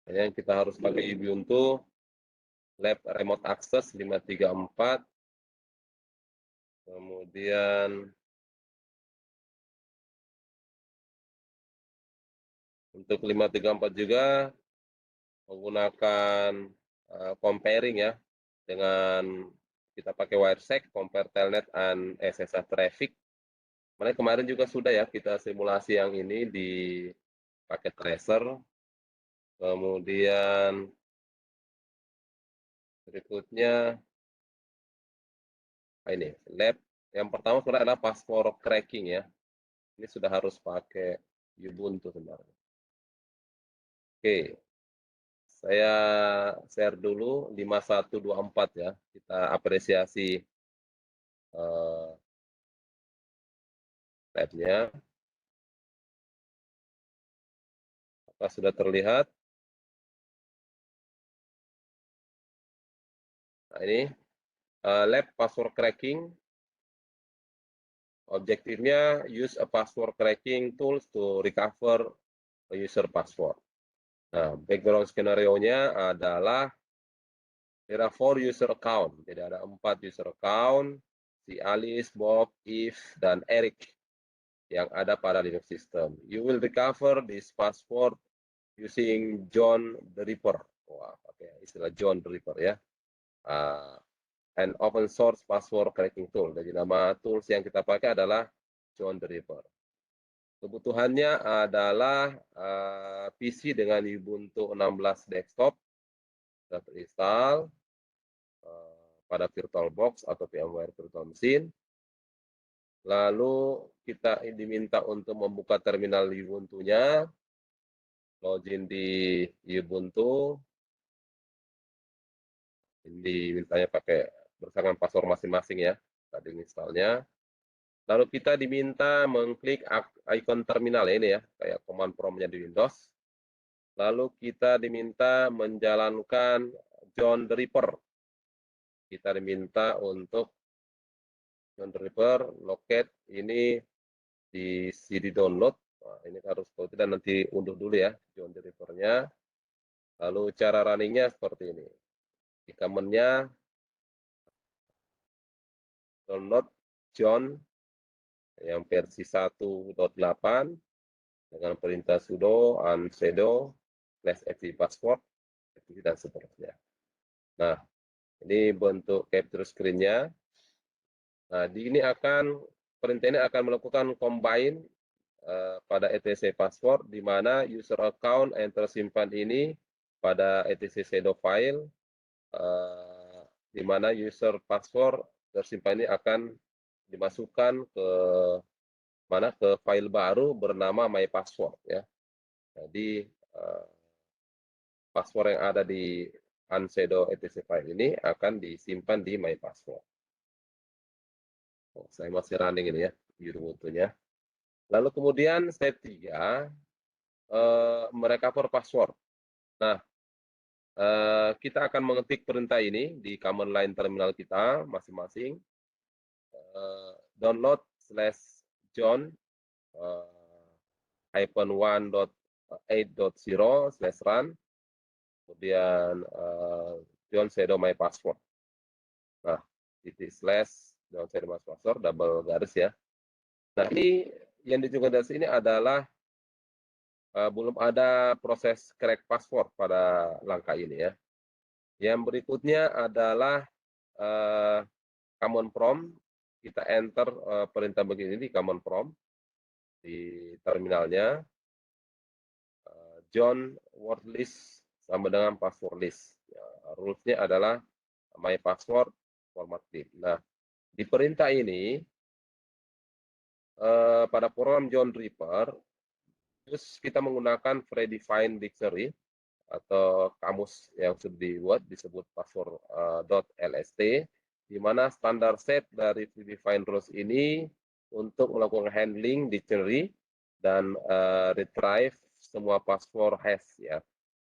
yang kita harus pakai Ubuntu lab remote access 534. Kemudian untuk 534 juga menggunakan comparing ya dengan kita pakai Wiresec, compare telnet and SSH traffic. Kemarin juga sudah ya kita simulasi yang ini di paket tracer. Kemudian berikutnya ini lab yang pertama sebenarnya adalah password cracking ya. Ini sudah harus pakai Ubuntu sebenarnya. Oke. Saya share dulu 5124 ya. Kita apresiasi labnya. Apakah sudah terlihat? Nah, ini lab password cracking. Objektifnya use a password cracking tools to recover a user password. Nah, background skenario-nya adalah there are 4 user account. Jadi ada 4 user account, si Alice, Bob, Eve, dan Eric yang ada pada Linux system. You will recover this password using John the Ripper. Wah, pakai istilah John the Ripper ya. An open source password cracking tool. Jadi nama tools yang kita pakai adalah John the Ripper. Kebutuhannya adalah PC dengan Ubuntu 16 desktop sudah terinstall pada VirtualBox atau VMware Virtual Machine. Lalu kita diminta untuk membuka terminal Ubuntu-nya, login di Ubuntu, dimintanya pakai bersama password masing-masing ya, tadi installnya. Lalu kita diminta mengklik icon terminal ini ya, kayak command prompt-nya di Windows. Lalu kita diminta menjalankan John the Ripper. Kita diminta untuk John the Ripper, locate ini di CD download. Nah, ini harus kalau tidak nanti unduh dulu ya John the Ripper-nya. Lalu cara running-nya seperti ini. Di command-nya download John yang versi 1.8 dengan perintah sudo sudo /active password. dan seterusnya. Nah, ini bentuk capture screen-nya. Nah, ini perintah ini akan melakukan combine pada etc password, di mana user account yang tersimpan ini pada etc shadow file, di mana user password tersimpan ini akan dimasukkan ke file baru bernama my password ya. Jadi password yang ada di unshadow etc file ini akan disimpan di my password. Saya masih running ini ya, Ubuntu-nya. Lalu kemudian step 3, merecover password. Nah, kita akan mengetik perintah ini di command line terminal kita masing-masing. Download /john -1.8.0/run, kemudian John shadow my password. Nah, /John shadow my password, double garis ya. Nah, ini yang didokumentasi ini adalah belum ada proses crack password pada langkah ini ya. Yang berikutnya adalah command prompt. Kita enter perintah begini di command prompt di terminalnya. John word list sama dengan password list. Ya, rules-nya adalah my password format clean. Nah, di perintah ini pada program John Reaper, terus kita menggunakan predefined dictionary atau kamus yang sudah dibuat disebut password .lst, di mana standar set dari predefined rules ini untuk melakukan handling dictionary dan retrieve semua password hash ya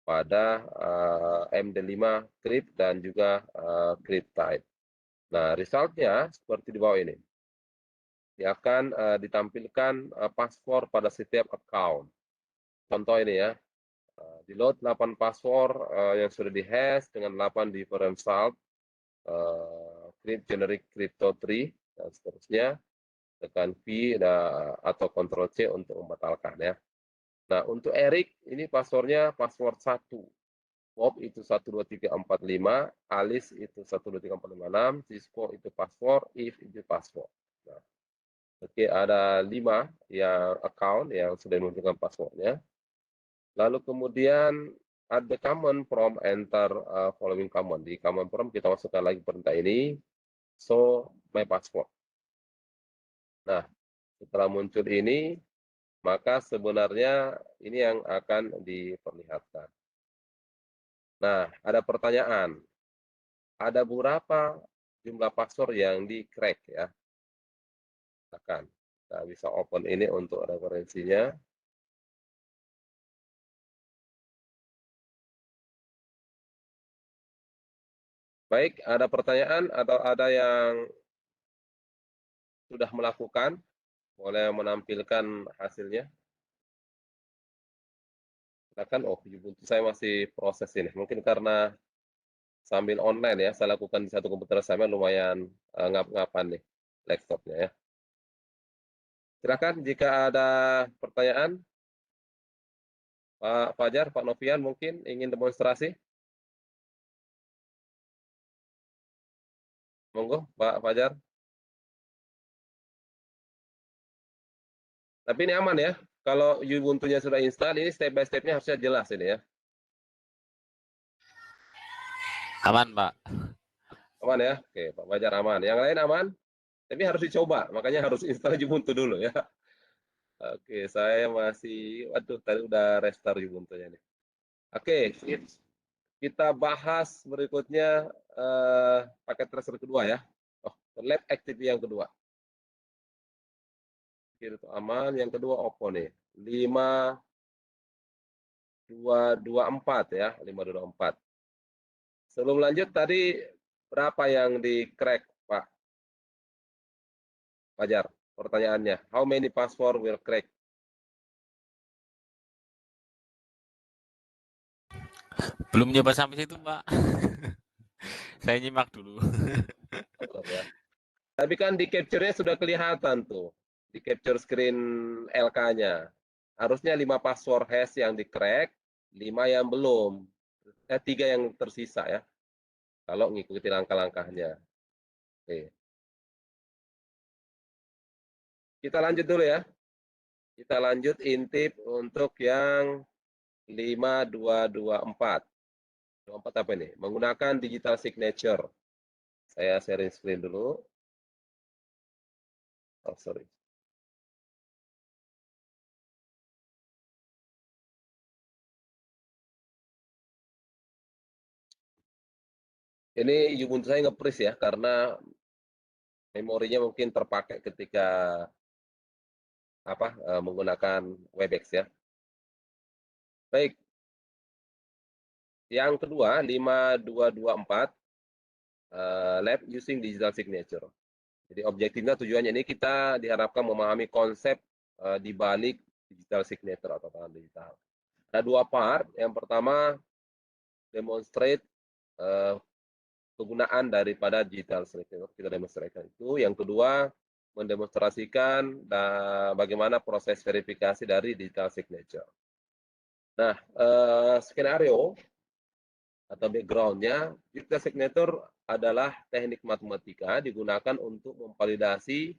pada MD5 crypt dan juga crypt type. Nah, resultnya seperti di bawah ini. Dia akan ditampilkan password pada setiap account. Contoh ini ya, di load 8 password yang sudah di hash dengan 8 different salt, crypt generic crypto tree dan seterusnya. Tekan V atau Ctrl C untuk membatalkan ya. Nah, untuk Eric ini passwordnya password 1. Bob itu 12345, Alice itu 123456, Cisco itu password, If itu password. Nah, oke, ada 5 yang account yang sudah menunjukkan passwordnya. Lalu kemudian ada command prompt enter following command. Di command prompt kita masukkan lagi perintah ini, show my password. Nah, setelah muncul ini, maka sebenarnya ini yang akan diperlihatkan. Nah, ada pertanyaan. Ada berapa jumlah password yang di-crack ya? Silakan. Kita bisa open ini untuk referensinya. Baik, ada pertanyaan atau ada yang sudah melakukan? Boleh menampilkan hasilnya? Silakan. Oh, Ubuntu saya masih proses ini. Mungkin karena sambil online ya, saya lakukan di satu komputer saya lumayan ngap-ngapan nih laptopnya ya. Silakan jika ada pertanyaan. Pak Fajar, Pak Novian mungkin ingin demonstrasi? Monggo, Pak Fajar. Tapi ini aman ya. Kalau Ubuntu-nya sudah install, ini step by step-nya harusnya jelas ini ya. Aman, Pak. Aman ya? Oke, Pak Fajar aman. Yang lain aman? Tapi harus dicoba, makanya harus install Ubuntu dulu ya. Oke, saya masih, waduh tadi udah restart Ubuntu-nya nih. Oke, kita bahas berikutnya paket tracer kedua ya. Oh, lab activity yang kedua. Itu aman, yang kedua Oppo nih. 5224 ya, 5224. Sebelum lanjut tadi berapa yang di crack, Pak Fajar? Pertanyaannya, how many password will crack? Belum nyoba sampai situ, Pak. Saya nyimak dulu. Ya. Tapi kan di capture-nya sudah kelihatan tuh. Di capture screen LK-nya. Harusnya 5 password hash yang di crack, 5 yang belum. 3 yang tersisa ya, kalau ngikuti langkah-langkahnya. Oke. Kita lanjut dulu ya. Kita lanjut intip untuk yang 5224. 24 apa ini? Menggunakan digital signature. Saya sharing screen dulu. Oh, sorry. Ini Ubuntu saya nge-freeze ya, karena memorinya mungkin terpakai ketika menggunakan Webex ya. Baik. Yang kedua, 5224 lab using digital signature. Jadi objektifnya tujuannya ini kita diharapkan memahami konsep di balik digital signature atau tangan digital. Ada 2 part. Yang pertama demonstrate penggunaan daripada digital signature, kita demonstrasikan itu. Yang kedua mendemonstrasikan bagaimana proses verifikasi dari digital signature. Nah, skenario atau background-nya, digital signature adalah teknik matematika digunakan untuk memvalidasi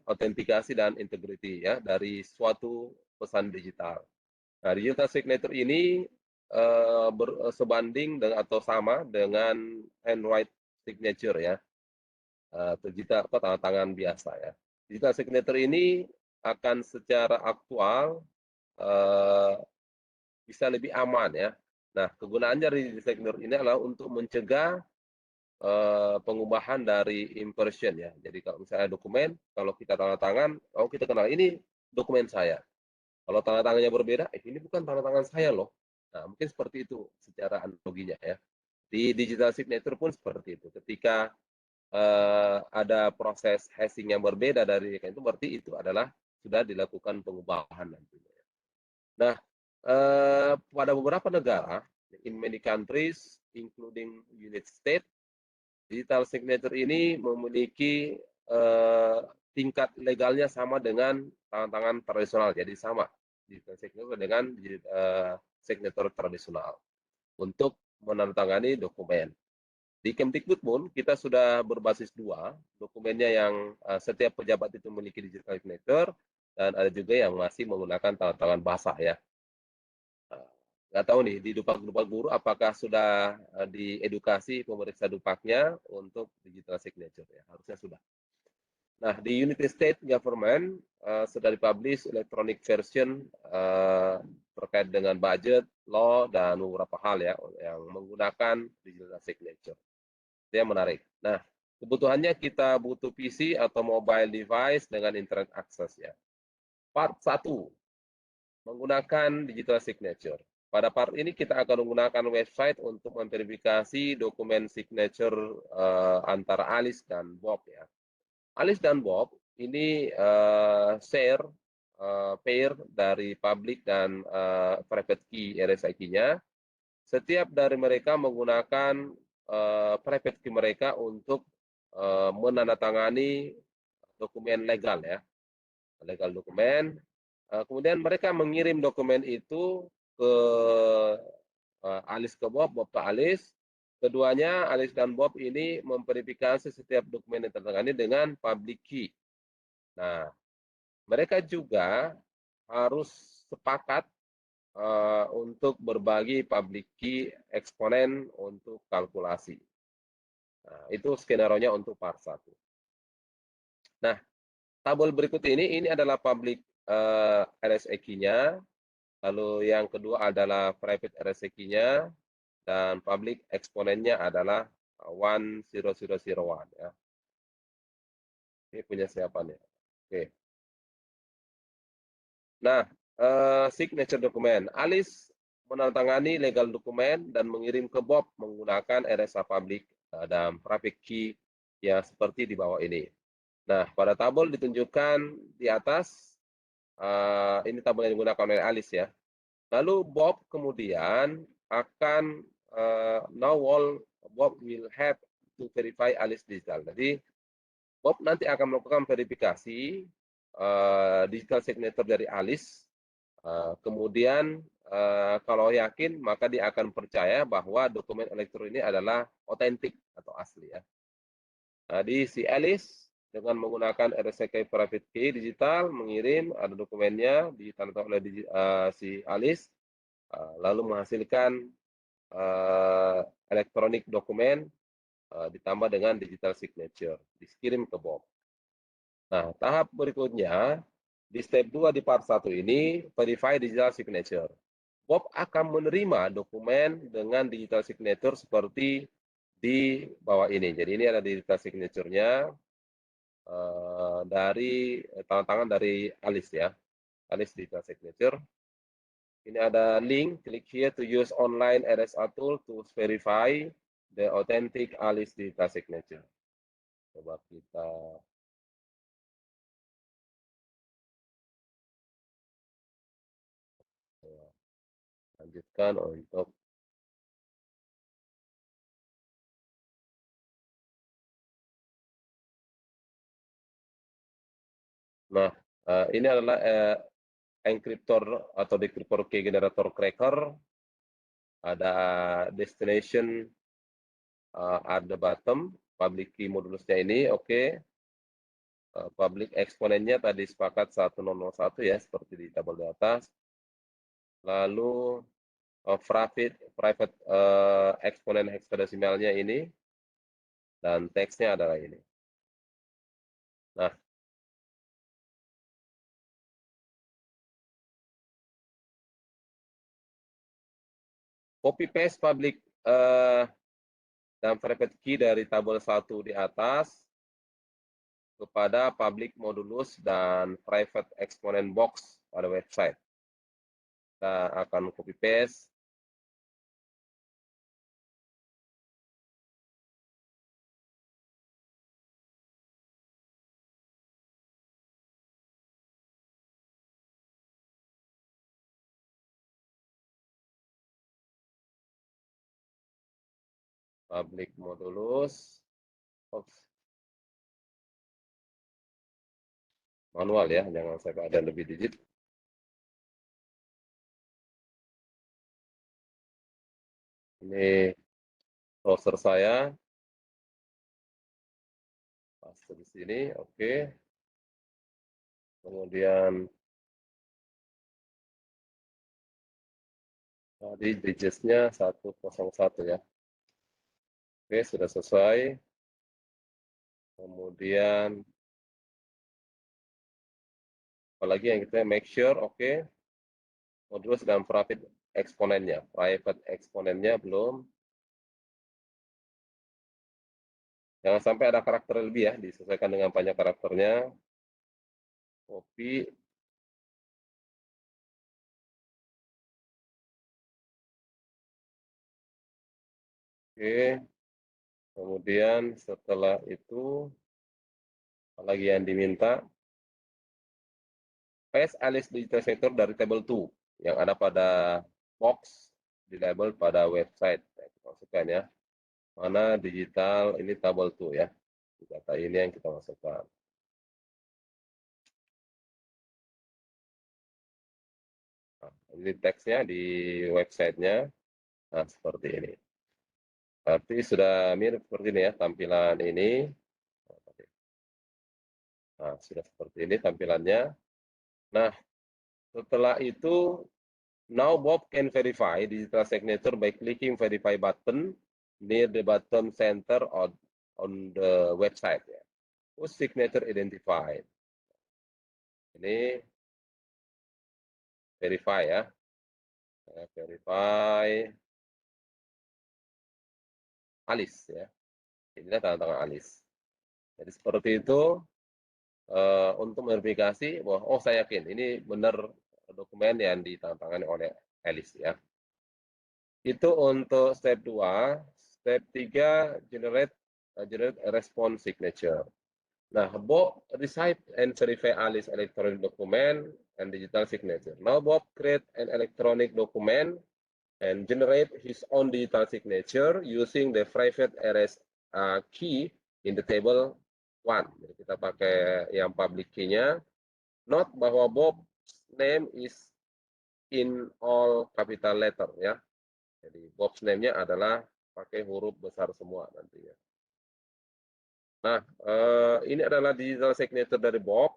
autentikasi dan integrity ya dari suatu pesan digital. Nah, digital signature ini sebanding dengan atau sama dengan handwrite signature ya, atau digital tanda tangan biasa ya. Digital signature ini akan secara aktual bisa lebih aman ya. Nah, kegunaannya dari digital signature ini adalah untuk mencegah pengubahan dari impression ya. Jadi kalau misalnya dokumen, kalau kita tanda tangan, oh kita kenal ini dokumen saya. Kalau tanda tangannya berbeda, ini bukan tanda tangan saya loh. Nah, mungkin seperti itu secara analoginya ya. Di digital signature pun seperti itu. Ketika ada proses hashing yang berbeda dari itu, berarti itu adalah sudah dilakukan pengubahan nantinya. Nah, pada beberapa negara, in many countries, including United States, digital signature ini memiliki tingkat legalnya sama dengan tanda tangan tradisional, jadi sama digital signature dengan signature tradisional untuk menandatangani dokumen. Di Kemdikbud pun kita sudah berbasis 2 dokumennya yang setiap pejabat itu memiliki digital signature dan ada juga yang masih menggunakan tanda tangan basah ya. Nggak tahu nih di Dupak Guru apakah sudah diedukasi pemeriksa Dupaknya untuk digital signature ya, harusnya sudah. Nah, di United States Government sudah dipublish electronic version terkait dengan budget, law, dan beberapa hal ya yang menggunakan digital signature. Itu yang menarik. Nah, kebutuhannya kita butuh PC atau mobile device dengan internet access ya. Part 1, menggunakan digital signature. Pada part ini kita akan menggunakan website untuk memverifikasi dokumen signature antara Alice dan Bob ya. Alice dan Bob ini share pair dari public dan private key RSA key-nya. Setiap dari mereka menggunakan private key mereka untuk menandatangani dokumen legal ya, legal dokumen. Kemudian mereka mengirim dokumen itu ke Alice ke Bob, Bob ke Alice. Keduanya, Alice dan Bob ini memverifikasi setiap dokumen yang tertangani dengan public key. Nah, mereka juga harus sepakat untuk berbagi public key eksponen untuk kalkulasi. Nah, itu skenario-nya untuk part 1. Nah, tabel berikut ini adalah public RSA key-nya. Lalu yang kedua adalah private RSA key-nya. Dan public eksponennya adalah 10001 ya. Ini punya siapa nih? Oke. Nah, signature dokumen. Alice menandatangani legal dokumen dan mengirim ke Bob menggunakan RSA public dan private key yang seperti di bawah ini. Nah, pada tabel ditunjukkan di atas, ini tabel yang digunakan oleh Alice ya. Lalu Bob kemudian akan Bob will have to verify Alice digital. Jadi Bob nanti akan melakukan verifikasi digital signature dari Alice. Kemudian kalau yakin maka dia akan percaya bahwa dokumen elektronik ini adalah otentik atau asli ya. Di si Alice dengan menggunakan RSA Private Key digital mengirim ada dokumennya ditandatangani oleh si Alice, lalu menghasilkan elektronik dokumen ditambah dengan digital signature dikirim ke Bob. Nah, tahap berikutnya di step 2 di part 1 ini verify digital signature. Bob akan menerima dokumen dengan digital signature seperti di bawah ini. Jadi ini ada digital signature-nya dari tanda tangan dari Alice ya. Alice digital signature. Ini ada link, click here to use online RSA tool to verify the authentic Alice digital signature. Coba kita lanjutkan untuk nah ini adalah encryptor atau decryptor key generator cracker. Ada destination at the bottom, public key modulusnya ini oke. Public eksponennya tadi sepakat 1001 ya seperti di tabel di atas. Lalu private eksponen hexadesimalnya ini dan teksnya adalah ini. Nah, copy paste public dan private key dari tabel 1 di atas kepada public modulus dan private exponent box pada website. Kita akan copy paste. Public modulus. Oops. Manual ya, jangan sampai ada lebih digit. Ini browser saya. Paste di sini, oke. Kemudian tadi digitnya 101 ya. Oke, sudah selesai. Kemudian apalagi yang kita make sure oke. Modulus dan private eksponennya. Private eksponennya belum. Jangan sampai ada karakter lebih ya, disesuaikan dengan panjang karakternya. Copy. Oke. Kemudian setelah itu, apalagi yang diminta, paste Alice digital sector dari table 2 yang ada pada box di label pada website. Kita masukkan ya. Mana digital ini table 2 ya. Data ini yang kita masukkan. Nah, ini teksnya di websitenya. Nah, seperti ini. Berarti sudah mirip seperti ini ya tampilan ini. Nah, sudah seperti ini tampilannya. Nah, setelah itu, now Bob can verify digital signature by clicking verify button near the bottom center on the website. Ya. Whose signature identified. Ini verify ya. Verify Alice ya. Inilah tanda tangan Alice. Jadi seperti itu untuk verifikasi bahwa oh saya yakin ini benar dokumen yang ditandatangani oleh Alice ya. Itu untuk step 2. Step 3 generate response signature. Nah, Bob receive and verify Alice electronic document and digital signature. Now Bob create an electronic document and generate his own digital signature using the private RSA key in the table 1. Jadi kita pakai yang public key-nya. Note bahwa Bob's name is in all capital letter ya. Jadi Bob's name-nya adalah pakai huruf besar semua nantinya. Nah, ini adalah digital signature dari Bob.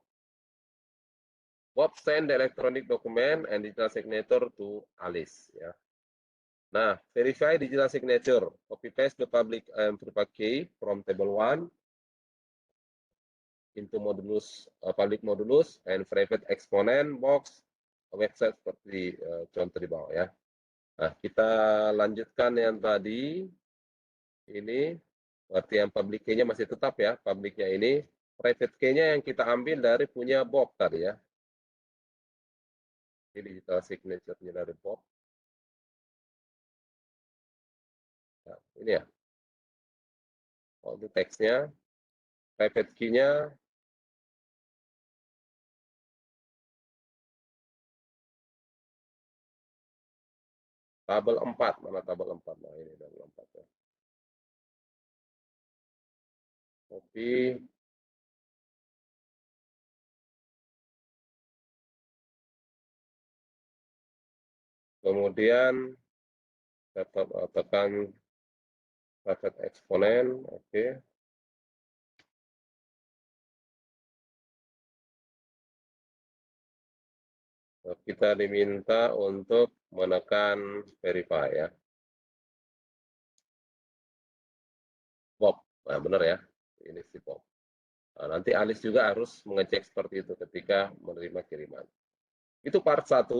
Bob send the electronic document and digital signature to Alice ya. Nah, verify digital signature. Copy paste the public and private key from table 1 into modulus public modulus and private exponent box website seperti contoh di bawah ya. Nah, kita lanjutkan yang tadi. Ini berarti yang public key-nya masih tetap ya, public-nya ini. Private key-nya yang kita ambil dari punya Bob tadi ya. Ini digital signature-nya dari Bob. Nah, ini ya. Oh, itu teksnya. Private key-nya tabel 4. Mana tabel 4? Nah, ini tabel 4 ya. Copy. Kemudian tekan private exponent. Oke. Kita diminta untuk menekan verify ya. Bob. Nah, benar ya. Ini si Bob. Nah, nanti Alice juga harus mengecek seperti itu ketika menerima kiriman. Itu part 1.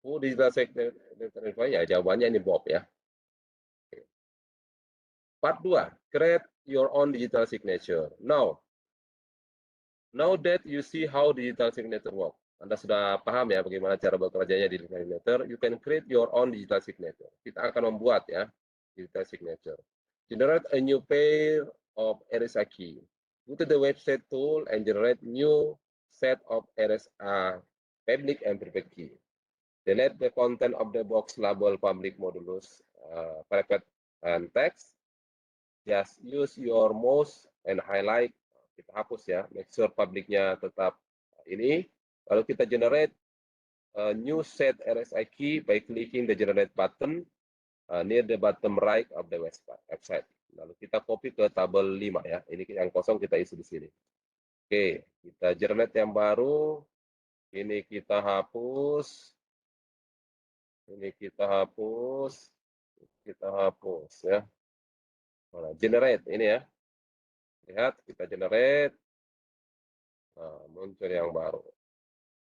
Digital signature ya, jawabannya ini Bob ya. Part 2, create your own digital signature. Now that you see how digital signature work, Anda sudah paham ya bagaimana cara bekerjanya digital signature, you can create your own digital signature. Kita akan membuat ya digital signature. Generate a new pair of RSA key. Go to the website tool and generate new set of RSA public and private key. Delete the content of the box label public modulus private and text. Just use your mouse and highlight. Kita hapus ya, make sure publiknya tetap ini. Lalu kita generate a new set RSI key by clicking the generate button near the bottom right of the website. Lalu kita copy ke tabel 5 ya. Ini yang kosong kita isi di sini. Oke, kita generate yang baru. Ini kita hapus. Ini kita hapus. Kita hapus ya. Nah, generate ini ya. Lihat, kita generate. Nah, muncul yang baru.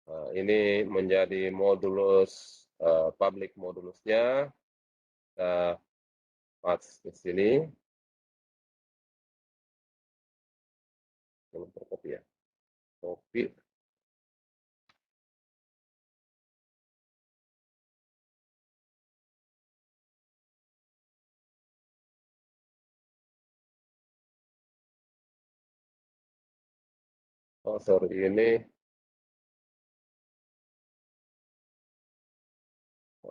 Nah, ini menjadi modulus public modulusnya. Kita paste di sini. Belum tercopy ya. Copy. Oh, sorry, ini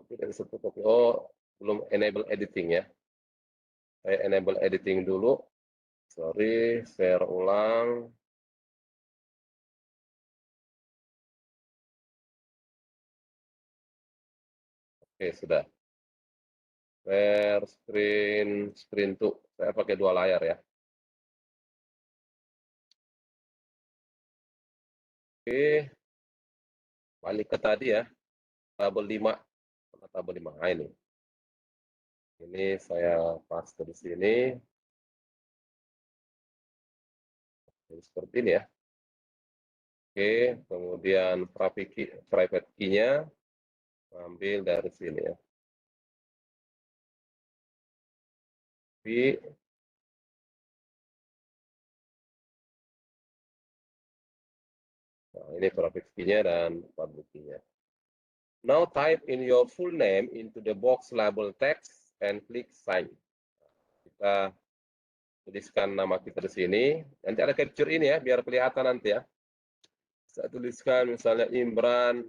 tidak disebut copy. Oh, belum enable editing ya. Saya enable editing dulu. Sorry, share ulang. Oke, sudah. Share screen 2. Saya pakai 2 layar ya. Oke. Balik ke tadi ya. Tabel 5. Tabel 5. Nah, ini. Ini saya paste di sini. Jadi seperti ini ya. Oke, kemudian private key-nya ambil dari sini ya. Nah, ini private key-nya dan public key-nya. Now type in your full name into the box label text and click sign. Kita tuliskan nama kita di sini. Nanti ada capture ini ya, biar kelihatan nanti ya. Saya tuliskan misalnya Imran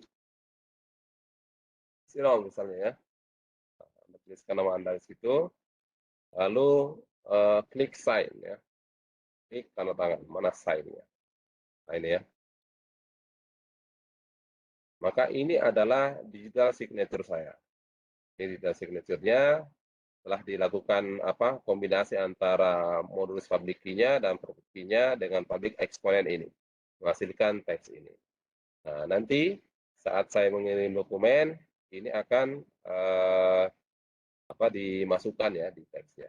Sirong misalnya ya. Anda tuliskan nama Anda di situ. Lalu klik sign ya. Klik tanda tangan, mana sign-nya. Nah ini ya. Maka ini adalah digital signature saya. Ini digital signature-nya telah dilakukan kombinasi antara modulus public key-nya dan private key-nya dengan public exponent ini, menghasilkan teks ini. Nah, nanti saat saya mengirim dokumen, ini akan dimasukkan ya di teksnya.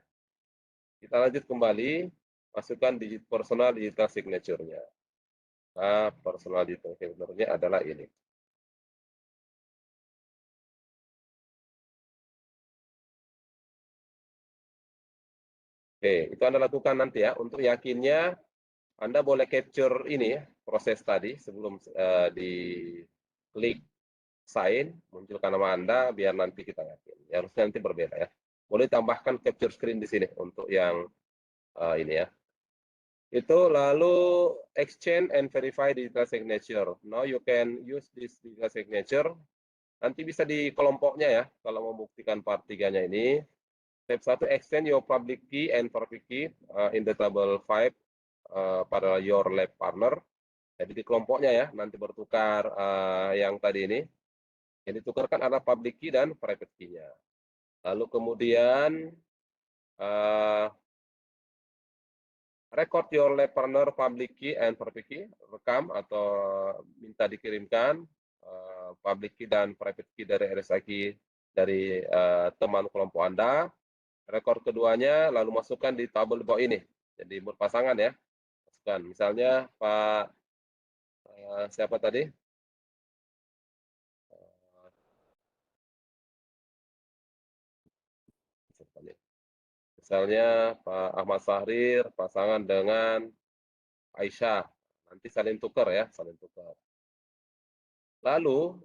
Kita lanjut kembali, masukkan personal digital signature-nya. Nah, personal digital signature-nya adalah ini. Oke, itu Anda lakukan nanti ya. Untuk yakinnya, Anda boleh capture ini ya, proses tadi sebelum di klik sign, munculkan nama Anda, biar nanti kita yakin. Ya, harusnya nanti berbeda ya. Boleh tambahkan capture screen di sini untuk yang ini ya. Itu lalu exchange and verify digital signature. Now you can use this digital signature. Nanti bisa di kelompoknya ya, kalau membuktikan part 3-nya ini. Step 1, extend your public key and private key in the table 5 pada your lab partner. Jadi di kelompoknya ya, nanti bertukar yang tadi ini. Yang ditukarkan adalah public key dan private key-nya. Lalu kemudian record your lab partner public key and private key, rekam atau minta dikirimkan public key dan private key dari RSA key dari teman kelompok Anda. Rekor keduanya lalu masukkan di tabel di bawah ini. Jadi berpasangan ya. Masukkan. Misalnya Pak siapa tadi? Misalnya Pak Ahmad Sahrir pasangan dengan Aisyah. Nanti saling tukar ya, saling tukar. Lalu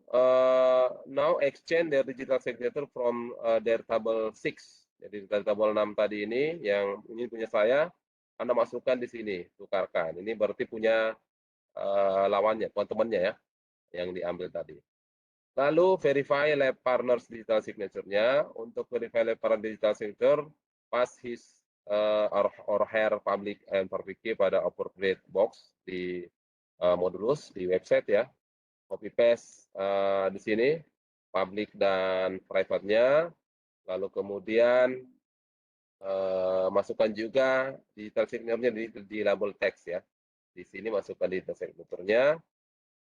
now exchange their digital signature from their table 6. Jadi dari tabel 6 tadi ini yang ini punya saya, Anda masukkan di sini, tukarkan. Ini berarti punya lawannya, teman-temannya ya, yang diambil tadi. Lalu verify lab partners digital signature-nya. Untuk verify lab partner digital signature, pass his or her public and private key pada appropriate box di modulus di website ya. Copy paste di sini public dan private-nya. Lalu kemudian masukkan juga digital signature-nya di label text ya. Di sini masukkan digital signature-nya.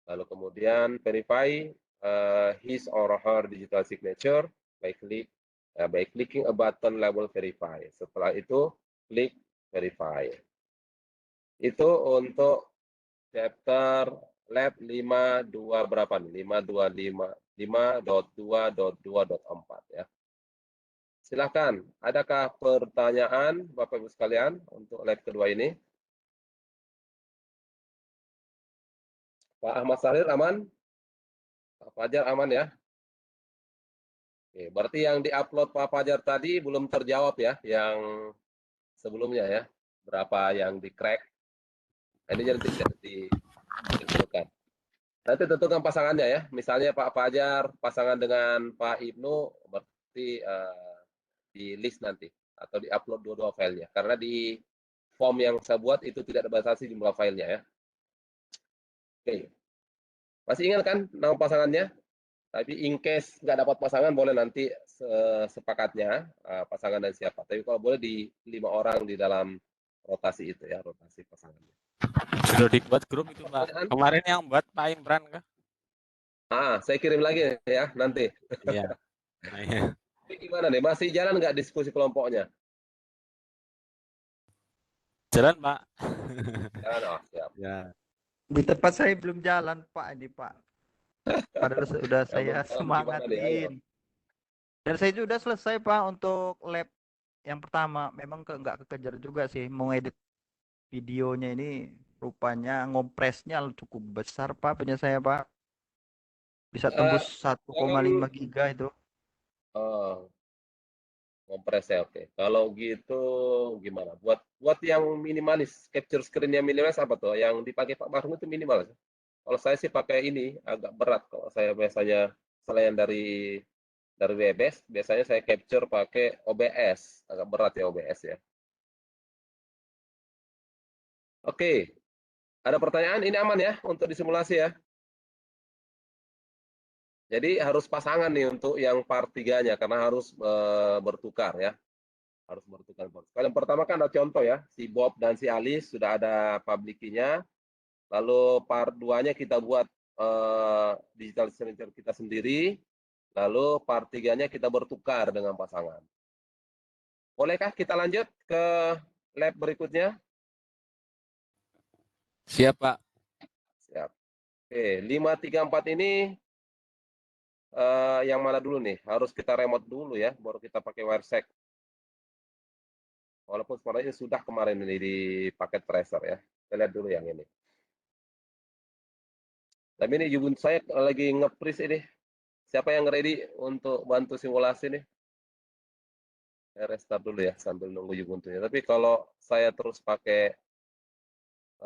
Lalu kemudian verify his or her digital signature by clicking a button label verify. Setelah itu klik verify. Itu untuk chapter lab 52 berapa nih? 5.2.4 ya. Silakan, adakah pertanyaan Bapak Ibu sekalian untuk lab kedua ini? Pak Ahmad Sahrir aman? Pak Fajar aman ya? Oke, berarti yang diupload Pak Fajar tadi belum terjawab ya, yang sebelumnya ya. Berapa yang di-crack? Ini nanti ditentukan. Nanti tentukan pasangannya ya. Misalnya Pak Fajar pasangan dengan Pak Ibnu, berarti di list nanti atau di-upload dua-dua filenya. Karena di form yang saya buat itu tidak dibatasi jumlah filenya ya. Oke. Masih ingat kan nama pasangannya? Tapi in case nggak dapat pasangan, boleh nanti sepakatnya pasangan dan siapa. Tapi kalau boleh di 5 orang di dalam rotasi itu ya, rotasi pasangannya. Sudah dibuat grup itu, Mbak. Pertanyaan? Kemarin yang buat Pak Imran kah? Saya kirim lagi ya nanti. Iya. Nah, iya. Ini gimana nih? Masih jalan nggak diskusi kelompoknya? Jalan, Pak. Jalan, oh siap. Ya. Di tempat saya belum jalan Pak ini Pak. Padahal sudah Yang belum saya jalan gimana nih? Ayo. semangatin. Dan saya sudah selesai Pak untuk lab yang pertama. Memang nggak kekejar juga sih mau edit videonya ini. Rupanya ngompresnya cukup besar Pak punya saya Pak. Bisa tembus 1,5 giga itu. Oh, kompres ya, oke. Kalau gitu gimana? Buat yang minimalis, capture screen-nya minimalis apa tuh? Yang dipakai Pak Marhum itu minimal. Kalau saya sih pakai ini agak berat. Kalau saya biasanya selain dari WebEx, biasanya saya capture pakai OBS. Agak berat ya OBS ya. Oke, ada pertanyaan? Ini aman ya untuk disimulasi ya? Jadi harus pasangan nih untuk yang part 3-nya karena harus bertukar ya. Harus bertukar. Kalau yang pertama kan ada contoh ya, si Bob dan si Alice sudah ada public key-nya. Lalu part 2-nya kita buat digital signature kita sendiri. Lalu part 3-nya kita bertukar dengan pasangan. Bolehkah kita lanjut ke lab berikutnya? Siap, Pak. Siap. Oke, 534 ini yang mana dulu nih? Harus kita remote dulu ya, baru kita pakai wiresec. Walaupun sebenarnya sudah kemarin ini di paket tracer ya. Kita lihat dulu yang ini. Tapi ini Ubuntu saya lagi nge-freeze ini. Siapa yang ready untuk bantu simulasi nih? Saya restart dulu ya sambil nunggu Ubuntu-nya. Tapi kalau saya terus pakai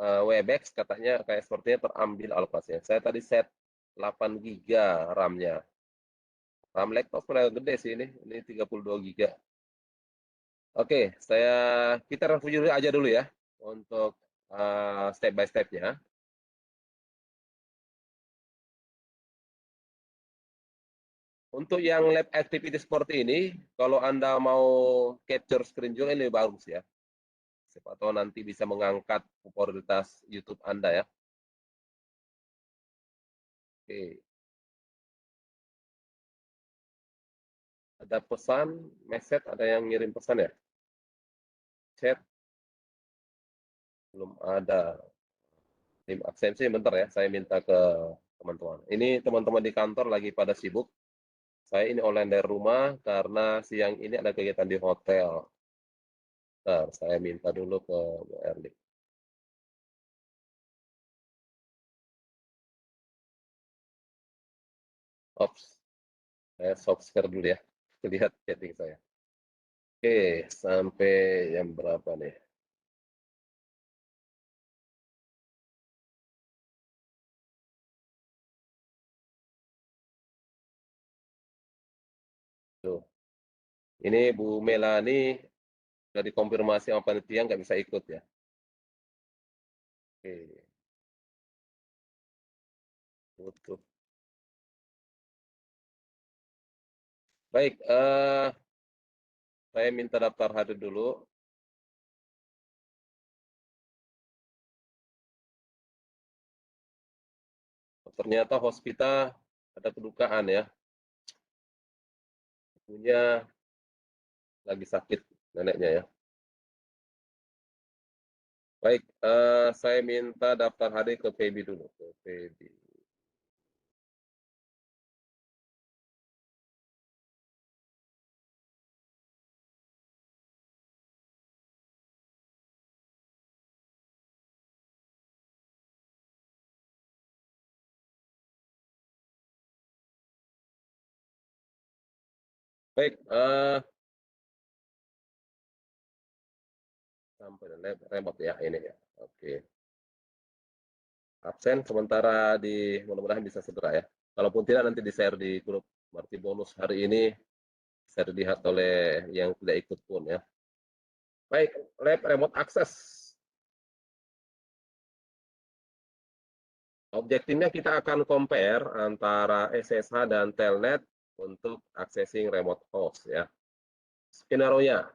Webex katanya kayak sepertinya terambil alokasinya. Saya tadi set 8 GB RAM-nya. RAM laptop mulai gede sih ini 32 GB. Oke, kita review aja dulu ya untuk step by step-nya. Untuk yang lab activity seperti ini, kalau Anda mau capture screen juga ini bagus ya. Siapa tahu nanti bisa mengangkat popularitas YouTube Anda ya. Oke. Ada pesan, message, ada yang ngirim pesan ya? Chat, belum ada. Tim absensi, bentar ya, saya minta ke teman-teman. Ini teman-teman di kantor lagi pada sibuk. Saya ini online dari rumah karena siang ini ada kegiatan di hotel. Nah, saya minta dulu ke Bu Erli. Ops, saya soft share dulu ya. Lihat chatting saya. Oke, sampai jam berapa nih? Tuh. Ini Bu Melani sudah dikonfirmasi sama panitia nggak bisa ikut ya. Oke, tutup. Baik, saya minta daftar hadir dulu. Ternyata host kita ada kedukaan ya. Punya lagi sakit neneknya ya. Baik, saya minta daftar hadir ke Feby dulu. Ke Feby. Baik, sampai remote ya ini ya. Oke. Absen sementara mudah-mudahan bisa segera ya. Kalaupun tidak nanti di-share di grup. Berarti bonus hari ini bisa dilihat oleh yang tidak ikut pun ya. Baik, lab remote access. Objektifnya kita akan compare antara SSH dan Telnet untuk accessing remote host ya. Skenario-nya,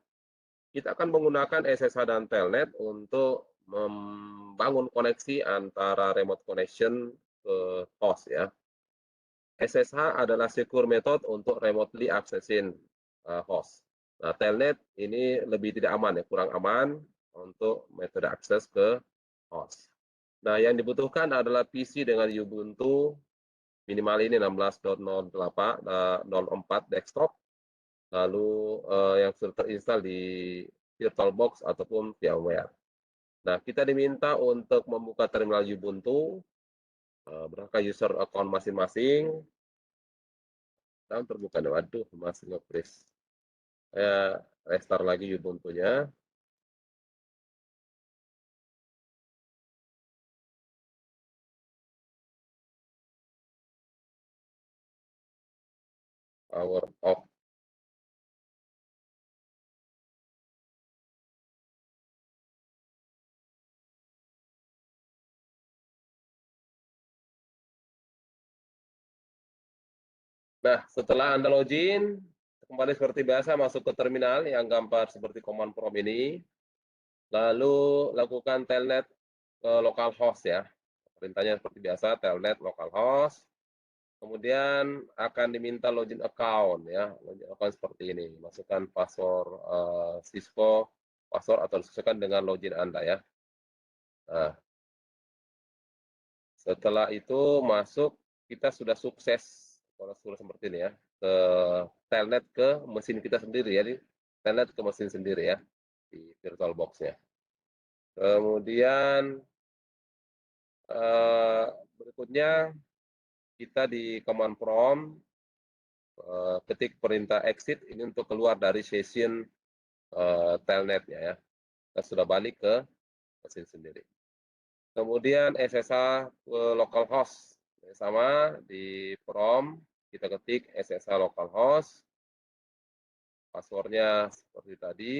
kita akan menggunakan SSH dan Telnet untuk membangun koneksi antara remote connection ke host ya. SSH adalah secure method untuk remotely accessing host. Nah, Telnet ini lebih tidak aman ya, kurang aman untuk metode akses ke host. Nah, yang dibutuhkan adalah PC dengan Ubuntu minimal ini 16.04 desktop, lalu yang sudah terinstall di VirtualBox ataupun VMware. Nah, kita diminta untuk membuka terminal Ubuntu, berangkat user account masing-masing, dan terbuka. Waduh, masih nge-freeze. Saya restart lagi Ubuntu-nya. Power off. Nah, setelah Anda login, kembali seperti biasa masuk ke terminal yang gambar seperti command prompt ini. Lalu lakukan telnet ke localhost ya. Perintahnya seperti biasa, telnet localhost. Kemudian akan diminta login account ya. Login account seperti ini. Masukkan password Cisco, password atau disesuaikan dengan login Anda ya. Nah, setelah itu masuk, kita sudah sukses kalau sudah seperti ini ya, ke telnet ke mesin kita sendiri ya, di telnet ke mesin sendiri ya di VirtualBox-nya. Kemudian berikutnya kita di command prompt ketik perintah exit ini untuk keluar dari session telnetnya ya. Kita sudah balik ke mesin sendiri. Kemudian SSH ke localhost. Sama di prompt kita ketik SSH localhost. Passwordnya seperti tadi.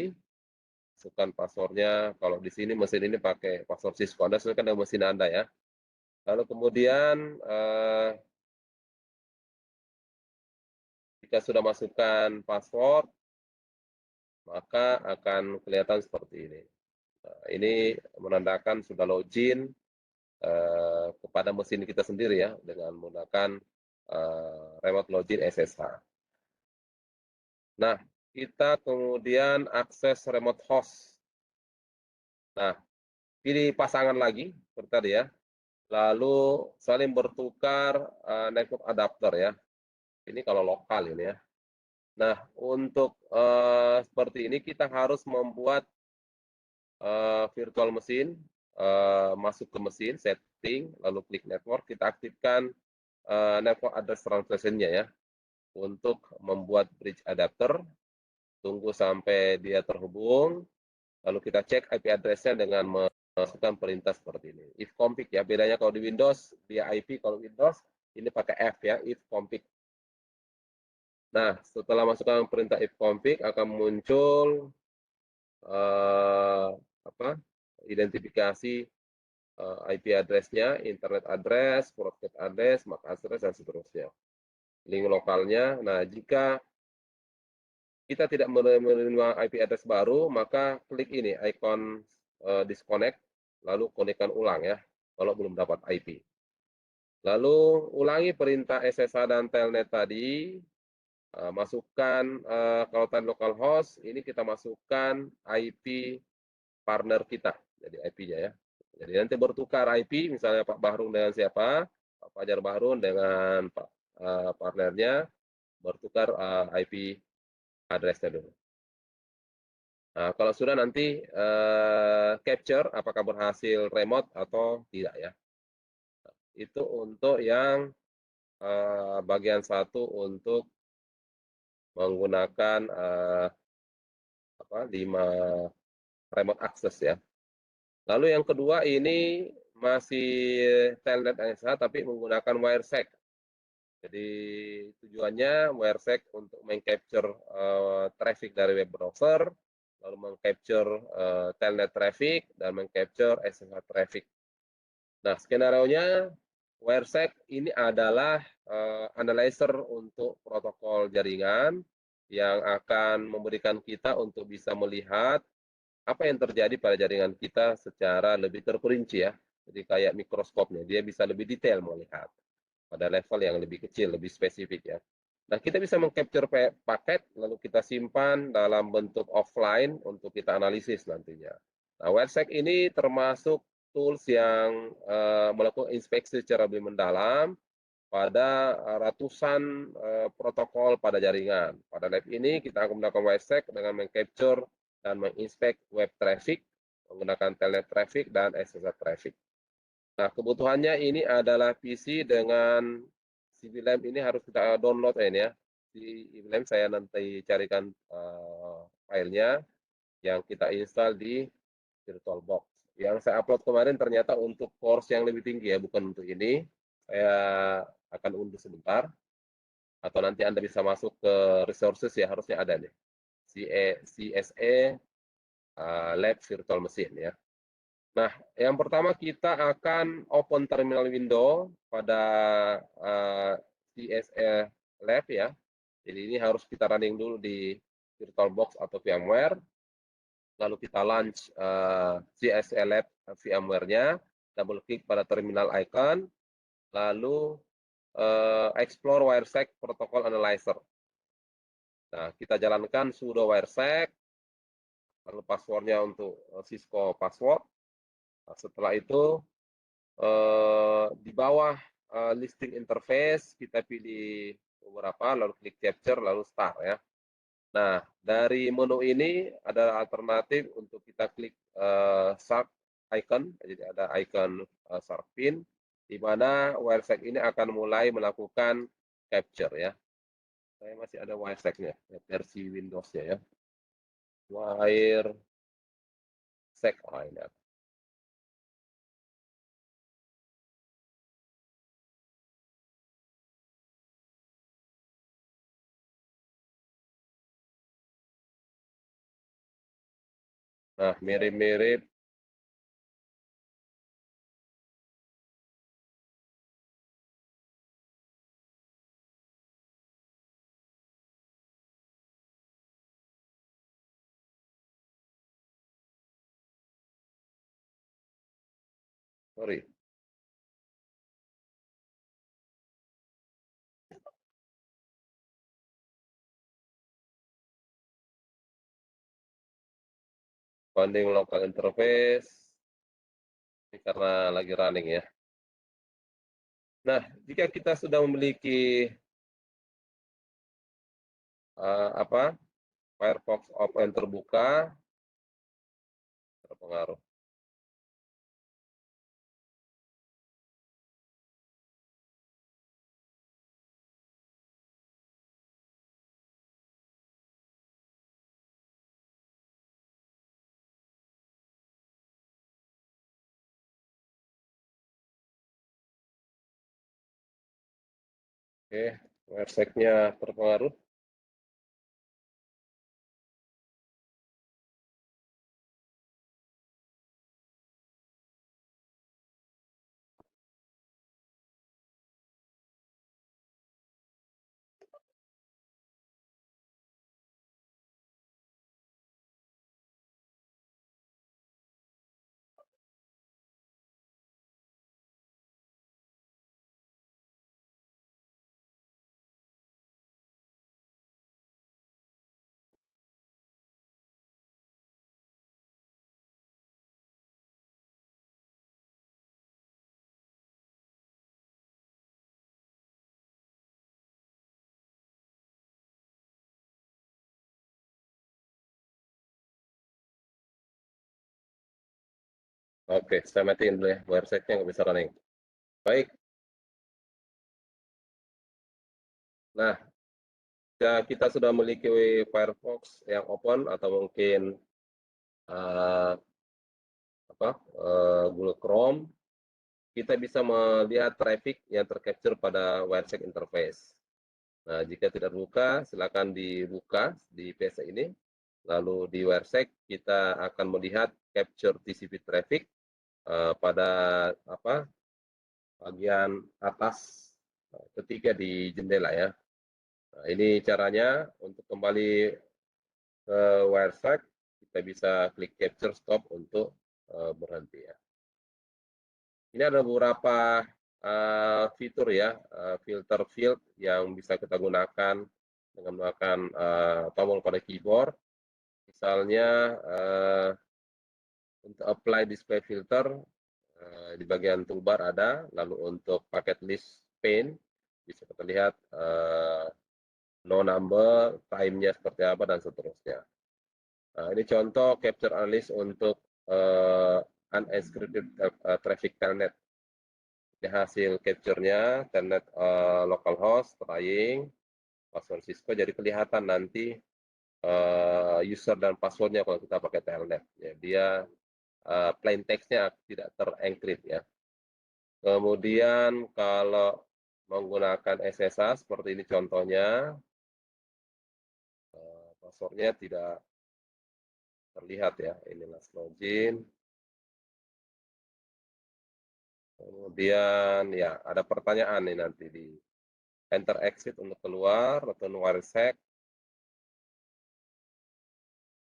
Masukkan passwordnya. Kalau di sini mesin ini pakai password Cisco. Anda sesuaikan dengan mesin Anda ya. Lalu kemudian jika sudah masukkan password, maka akan kelihatan seperti ini. Nah, ini menandakan sudah login kepada mesin kita sendiri ya, dengan menggunakan remote login SSH. Nah, kita kemudian akses remote host. Nah, pilih pasangan lagi, seperti tadi ya. Lalu saling bertukar network adapter ya. Ini kalau lokal ini ya. Nah, untuk seperti ini kita harus membuat virtual mesin, masuk ke mesin, setting, lalu klik network, kita aktifkan network address translation-nya ya, untuk membuat bridge adapter, tunggu sampai dia terhubung, lalu kita cek IP address-nya dengan memasukkan perintah seperti ini. If config ya, bedanya kalau di Windows, dia IP, kalau Windows, ini pakai F ya, if config. Nah, setelah masukkan perintah if config akan muncul identifikasi IP address-nya, internet address, broadcast address, MAC address, dan seterusnya. Link lokalnya. Nah, jika kita tidak menerima IP address baru, maka klik ini, icon disconnect, lalu konekkan ulang ya, kalau belum dapat IP. Lalu ulangi perintah SSH dan telnet tadi, masukkan kalau tadi localhost, ini kita masukkan IP partner kita, jadi IP-nya ya. Jadi nanti bertukar IP, misalnya Pak Bahrun dengan siapa, Pak Fajar Bahrun dengan Pak partnernya, bertukar IP address-nya dulu. Nah, kalau sudah nanti capture apakah berhasil remote atau tidak ya. Itu untuk yang bagian satu untuk menggunakan 5 remote access ya. Lalu yang kedua ini masih telnet SSH tapi menggunakan wiresec. Jadi tujuannya wiresec untuk mengcapture traffic dari web browser, lalu mengcapture telnet traffic dan mengcapture SSH traffic. Nah, skenario-nya wiresec ini adalah analyzer untuk protokol jaringan yang akan memberikan kita untuk bisa melihat apa yang terjadi pada jaringan kita secara lebih terperinci ya. Jadi kayak mikroskopnya, dia bisa lebih detail melihat pada level yang lebih kecil, lebih spesifik ya. Nah, kita bisa mengcapture paket, lalu kita simpan dalam bentuk offline untuk kita analisis nantinya. Nah, wiresec ini termasuk tools yang melakukan inspeksi secara lebih mendalam pada ratusan protokol pada jaringan. Pada lab ini kita akan melakukan wiresec dengan mengcapture dan menginspek web traffic menggunakan telnet traffic dan SSH traffic. Nah, kebutuhannya ini adalah PC dengan CVLAM ini harus kita download ini ya. Di CVLAM saya nanti carikan filenya yang kita install di VirtualBox. Yang saya upload kemarin ternyata untuk course yang lebih tinggi ya, bukan untuk ini. Saya akan unduh sebentar. Atau nanti Anda bisa masuk ke resources ya, harusnya ada nih. CSE Lab Virtual Machine ya. Nah, yang pertama kita akan open terminal window pada CSE Lab ya. Jadi ini harus kita running dulu di VirtualBox atau VMware. Lalu kita launch CSE Lab VMware-nya, double klik pada terminal icon, lalu explore WireSec Protocol Analyzer. Nah, kita jalankan sudo WireSec, lalu passwordnya untuk Cisco password. Nah, setelah itu di bawah listing interface kita pilih beberapa, lalu klik capture, lalu start ya. Nah, dari menu ini ada alternatif untuk kita klik shark icon, jadi ada icon shark pin, di mana WireSec ini akan mulai melakukan capture ya. Saya masih ada WireSec-nya, versi Windows-nya ya. WireSec, ini ada. Nah, mirip-mirip sorry. Banding local interface, ini karena lagi running ya. Nah, jika kita sudah memiliki Firefox Open terbuka, terpengaruh. Oke, WireSec-nya terpengaruh. Oke, saya matiin dulu ya, WireSec-nya nggak bisa running. Baik. Nah, kita sudah memiliki Firefox yang open atau mungkin Google Chrome, kita bisa melihat traffic yang tercapture pada WireSec interface. Nah, jika tidak terbuka, silakan dibuka di PC ini. Lalu di WireSec kita akan melihat capture TCP traffic pada bagian atas ketiga di jendela ya. Nah, ini caranya untuk kembali ke WireSec, kita bisa klik capture stop untuk berhenti ya. Ini ada beberapa fitur ya, filter field yang bisa kita gunakan dengan menggunakan tombol pada keyboard. Misalnya untuk apply display filter di bagian toolbar ada, lalu untuk packet list pane bisa kita lihat no number, time-nya seperti apa dan seterusnya. Nah, ini contoh capture analysis untuk unencrypted traffic telnet. Ini hasil capture-nya telnet localhost trying password Cisco, jadi kelihatan nanti user dan passwordnya kalau kita pakai telnet. Ya, dia plain text-nya tidak terencrypt ya. Kemudian kalau menggunakan SSH seperti ini contohnya, passwordnya tidak terlihat ya. Ini last login. Kemudian ya ada pertanyaan nih nanti di enter exit untuk keluar, atau WireSec.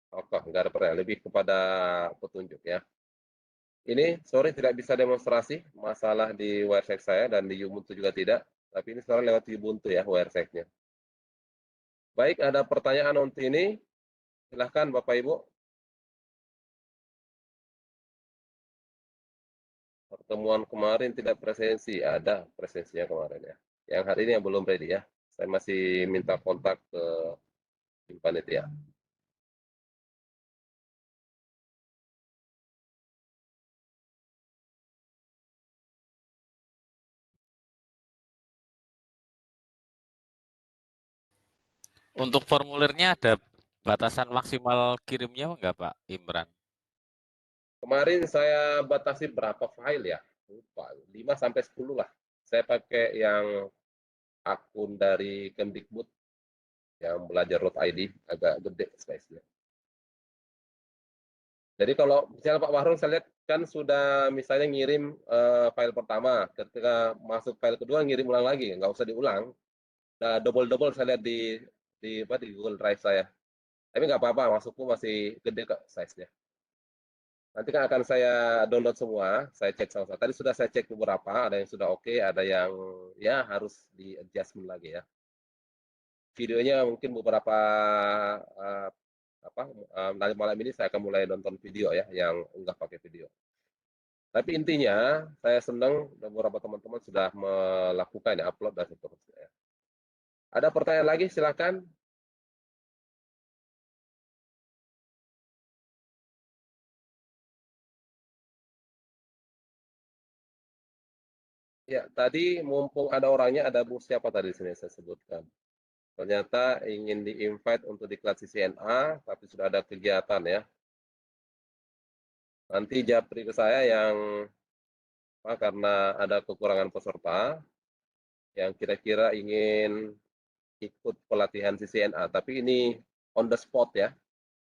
Oke, nggak ada pertanyaan, lebih kepada petunjuk ya. Ini sorry tidak bisa demonstrasi masalah di WireSec saya dan di Ubuntu juga tidak, tapi ini sekarang lewat Ubuntu ya WireSec-nya. Baik, ada pertanyaan untuk ini? Silahkan Bapak Ibu. Pertemuan kemarin tidak presensi, ada presensinya kemarin ya. Yang hari ini yang belum ready ya. Saya masih minta kontak ke tim panitia. Untuk formulirnya ada batasan maksimal kirimnya enggak Pak Imran? Kemarin saya batasi berapa file ya? Lupa, 5 sampai 10 lah. Saya pakai yang akun dari Kemdikbud yang belajar.id, agak gede size-nya. Jadi kalau misalnya Pak Wahrul saya lihat kan sudah misalnya ngirim file pertama, ketika masuk file kedua ngirim ulang lagi, nggak usah diulang. Nah, double-double saya lihat di Google Drive saya. Tapi nggak apa-apa, masukku masih gede kok size-nya. Nanti kan akan saya download semua, saya cek sama-sama. Tadi sudah saya cek beberapa, ada yang sudah oke, ada yang ya harus di adjustment lagi ya. Videonya mungkin beberapa uh, nanti malam ini saya akan mulai nonton video ya, yang enggak pakai video. Tapi intinya saya senang beberapa teman-teman sudah melakukan ya, upload dan seterusnya. Ya. Ada pertanyaan lagi? Silakan. Ya, tadi mumpung ada orangnya, ada Bu siapa tadi di sini saya sebutkan. Ternyata ingin di-invite untuk di kelas CCNA, tapi sudah ada kegiatan ya. Nanti japri ke saya yang karena ada kekurangan peserta yang kira-kira ingin ikut pelatihan CCNA, tapi ini on the spot ya,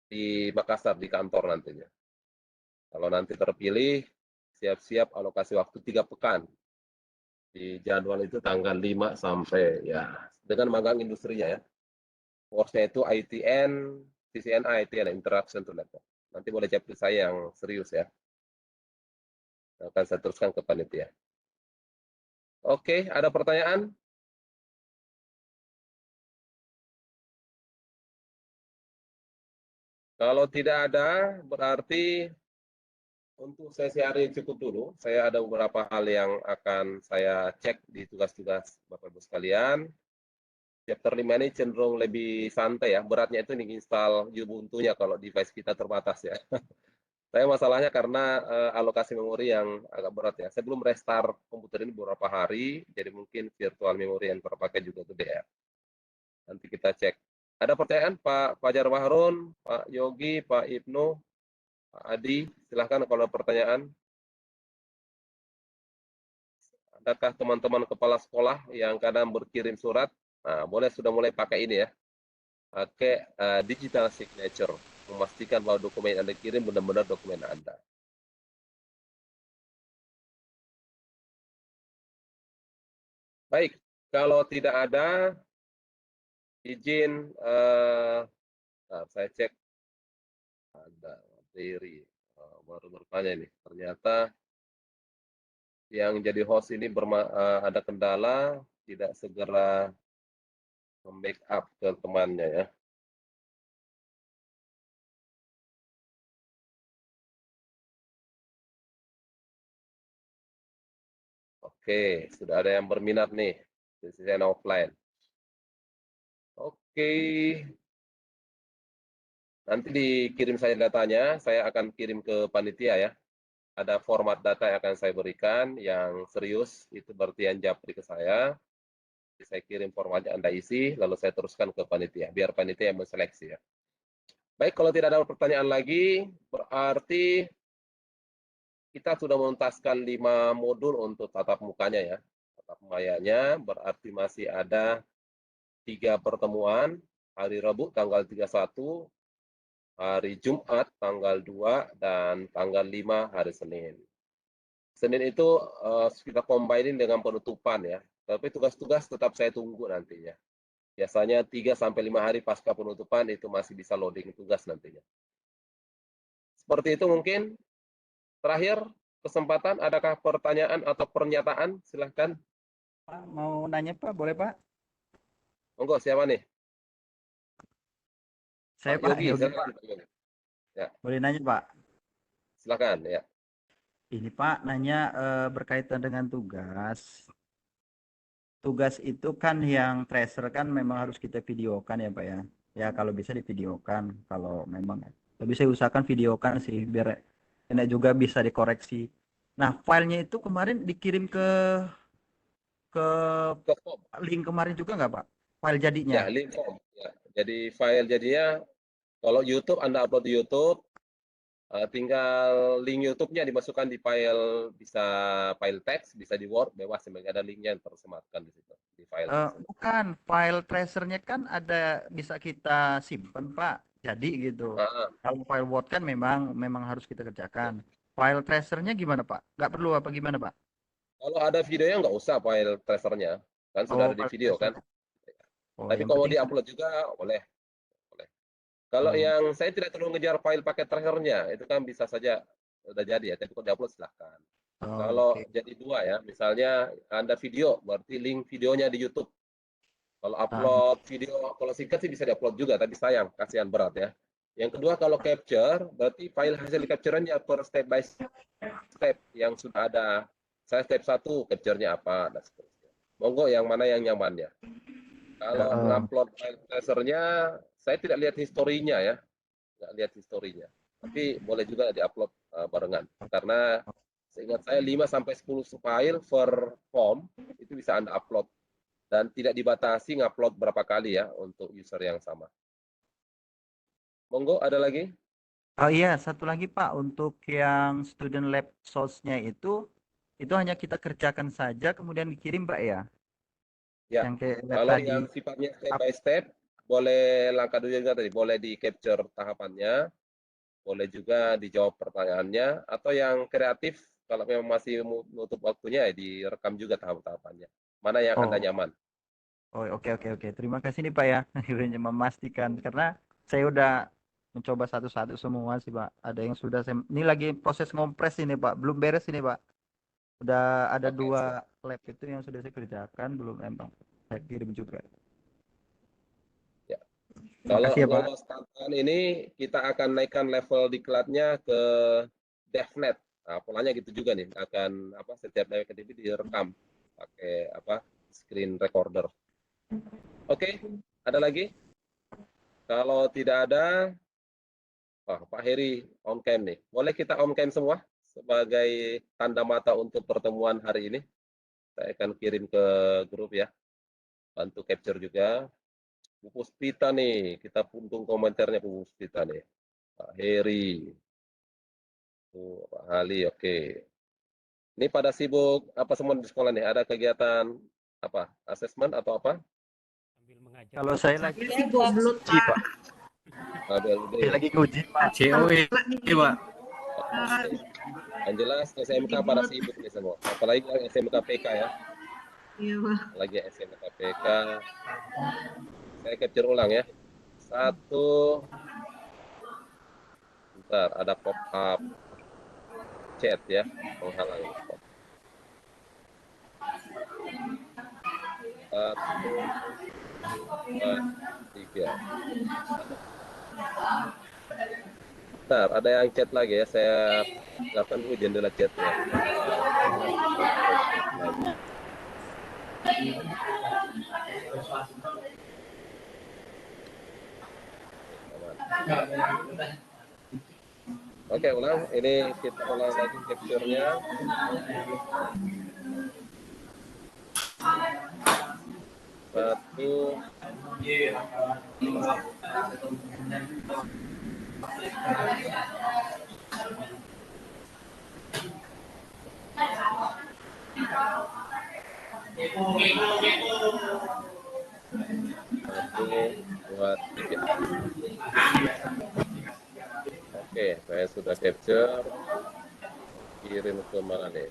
di Makassar, di kantor nantinya. Kalau nanti terpilih, siap-siap alokasi waktu 3 pekan. Di jadwal itu tanggal 5 sampai ya, dengan magang industrinya ya. Course-nya itu ITN, CCNA, ITN, Introduction to Laptop. Nanti boleh japri saya yang serius ya. Akan saya teruskan ke panitia. Oke, ada pertanyaan? Kalau tidak ada, berarti untuk sesi hari ini cukup dulu. Saya ada beberapa hal yang akan saya cek di tugas-tugas Bapak Ibu sekalian. Chapter 5 ini cenderung lebih santai ya. Beratnya itu install Ubuntu-nya kalau device kita terbatas ya. Saya masalahnya karena alokasi memori yang agak berat ya. Saya belum restart komputer ini beberapa hari, jadi mungkin virtual memori yang terpakai juga gede ya. Nanti kita cek. Ada pertanyaan Pak Fajar Wahrun, Pak Yogi, Pak Ibnu, Pak Adi, silahkan kalau ada pertanyaan. Adakah teman-teman kepala sekolah yang kadang berkirim surat? Nah, boleh sudah mulai pakai ini ya. Pakai digital signature. Memastikan bahwa dokumen yang Anda kirim benar-benar dokumen Anda. Baik, kalau tidak ada, izin saya cek ada materi baru bertanya ini. Ternyata yang jadi host ini ada kendala, tidak segera membackup ke temannya ya. Oke, sudah ada yang berminat nih, sesi offline. Oke, nanti dikirim saja datanya, saya akan kirim ke panitia ya. Ada format data yang akan saya berikan, yang serius, itu berarti yang japri ke saya. Saya kirim formatnya Anda isi, lalu saya teruskan ke panitia, biar panitia yang menseleksi ya. Baik, kalau tidak ada pertanyaan lagi, berarti kita sudah menuntaskan 5 modul untuk tatap mukanya ya. Tatap mayanya berarti masih ada 3 pertemuan, hari Rabu tanggal 31, hari Jumat tanggal 2, dan tanggal 5 hari Senin. Senin itu kita combining dengan penutupan ya. Tapi tugas-tugas tetap saya tunggu nantinya. Biasanya 3 sampai 5 hari pasca penutupan itu masih bisa loading tugas nantinya. Seperti itu mungkin. Terakhir, kesempatan, adakah pertanyaan atau pernyataan? Silahkan. Pak, mau nanya Pak, boleh Pak? Monggo, siapa nih? Saya Pak Pak, Yogi, Yogi silakan, Pak. Pak Yogi. Ya, Boleh nanya Pak? silakan. Ya. Ini Pak, nanya berkaitan dengan tugas. Tugas itu kan yang tracer kan memang harus kita videokan ya Pak ya. Ya kalau bisa divideokan, kalau memang. Tapi saya usahakan videokan sih, biar enak juga bisa dikoreksi. Nah, filenya itu kemarin dikirim ke Ke form. link kemarin juga nggak Pak? File jadinya. Ya, link form. Ya. Jadi file jadinya, kalau YouTube Anda upload di YouTube, tinggal link YouTube-nya dimasukkan di file, bisa file teks, bisa di Word, bebas, ada linknya yang tersematkan di situ, di file tersebut. Bukan, file tracernya kan ada bisa kita simpan Pak. Jadi gitu. Ah, Kalau file Word kan memang harus kita kerjakan. File tracernya gimana Pak? Nggak perlu apa gimana Pak? kalau ada videonya nggak usah file tracernya, kan sudah Oh, ada di file video kan. tracernya. Oh, Tapi yang kalau penting. di-upload juga boleh. Boleh. Kalau Oh, yang saya tidak terlalu ngejar file paket tracernya, itu kan bisa saja udah jadi ya, tapi kalau di-upload silahkan. oh, Kalau oke. jadi dua ya, misalnya Anda video, berarti link videonya di YouTube. Kalau Ah, upload video, kalau singkat sih bisa di-upload juga, tapi sayang, kasihan berat ya. Yang kedua, kalau capture, berarti file hasil capture-nya per step by step yang sudah ada. Saya step 1, capture-nya apa, dan seterusnya. Monggo yang mana yang nyamannya. Kalau oh, ngupload file tracernya, saya tidak lihat historinya ya, nggak lihat historinya. Tapi boleh juga diupload barengan. Karena seingat saya 5 sampai 10 file per form itu bisa Anda upload dan tidak dibatasi ngupload berapa kali ya untuk user yang sama. Monggo, ada lagi? oh iya, satu lagi Pak, untuk yang student lab source-nya itu hanya kita kerjakan saja kemudian dikirim Pak ya. Ya, Yang kayak lab kalau tadi. yang sifatnya step by step, boleh langkah dulu juga tadi, boleh di capture tahapannya, boleh juga dijawab pertanyaannya, atau yang kreatif, kalau memang masih menutup waktunya, ya direkam juga tahap-tahapannya. Mana yang Anda Oh, nyaman? oh, oke oke oke. Terima kasih nih Pak ya. Akhirnya memastikan karena saya udah mencoba satu-satu semua sih Pak. Ada yang sudah saya ini lagi proses ngompres ini Pak. Belum beres ini Pak. Udah ada Oke, siap. 2 lab itu yang sudah saya kerjakan, belum emang saya kirim juga. Ya. Terima Kalau kasih ya Pak. lolos tantangan ini, kita akan naikkan level diklatnya ke DevNet. Nah, polanya gitu juga nih, akan setiap naik activity direkam pakai screen recorder. Oke, ada lagi? Kalau tidak ada, Pak Heri on cam nih. Boleh kita on cam semua sebagai tanda mata untuk pertemuan hari ini. Saya akan kirim ke grup ya. Bantu capture juga. Bu Puspita nih, kita puntung komentarnya Bu Puspita nih. Pak Heri, Pak Ali, oke. Ini pada sibuk apa semua di sekolah nih? Ada kegiatan apa? Asesmen atau apa? Kalau saya lagi Saya goblok, uji Pak. ABLD. Saya lagi uji Pak. COE, Pak. Oke. Yang jelas SMK pada sibuk nih semua. Apalagi yang SMK PK ya. Iya, Pak. Apalagi SMK PK. Saya capture ulang ya. 1. Bentar, ada pop-up chat ya. Menghalang. 1, 2, 3. Bentar, ada yang chat lagi ya. Saya nyalakan dulu jendela chatnya. Oke, ulang. Ini kita ulang lagi capture-nya. 1, 1, 2, 3. Oke, saya sudah capture. Kirim ke mana nih?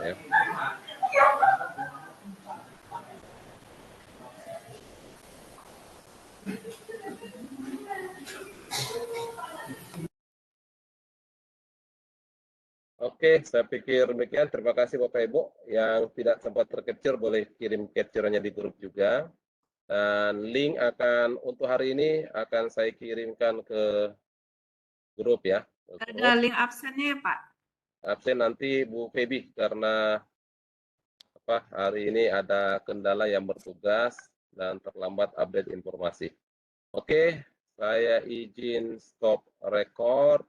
Ya. Oke, saya pikir demikian. Terima kasih Bapak Ibu yang tidak sempat tercapture, boleh kirim capture-nya di grup juga. Dan link untuk hari ini akan saya kirimkan ke grup ya. Ke grup. Ada link absennya ya Pak? Absen nanti Bu Febi karena hari ini ada kendala yang bertugas dan terlambat update informasi. Oke, saya izin stop record.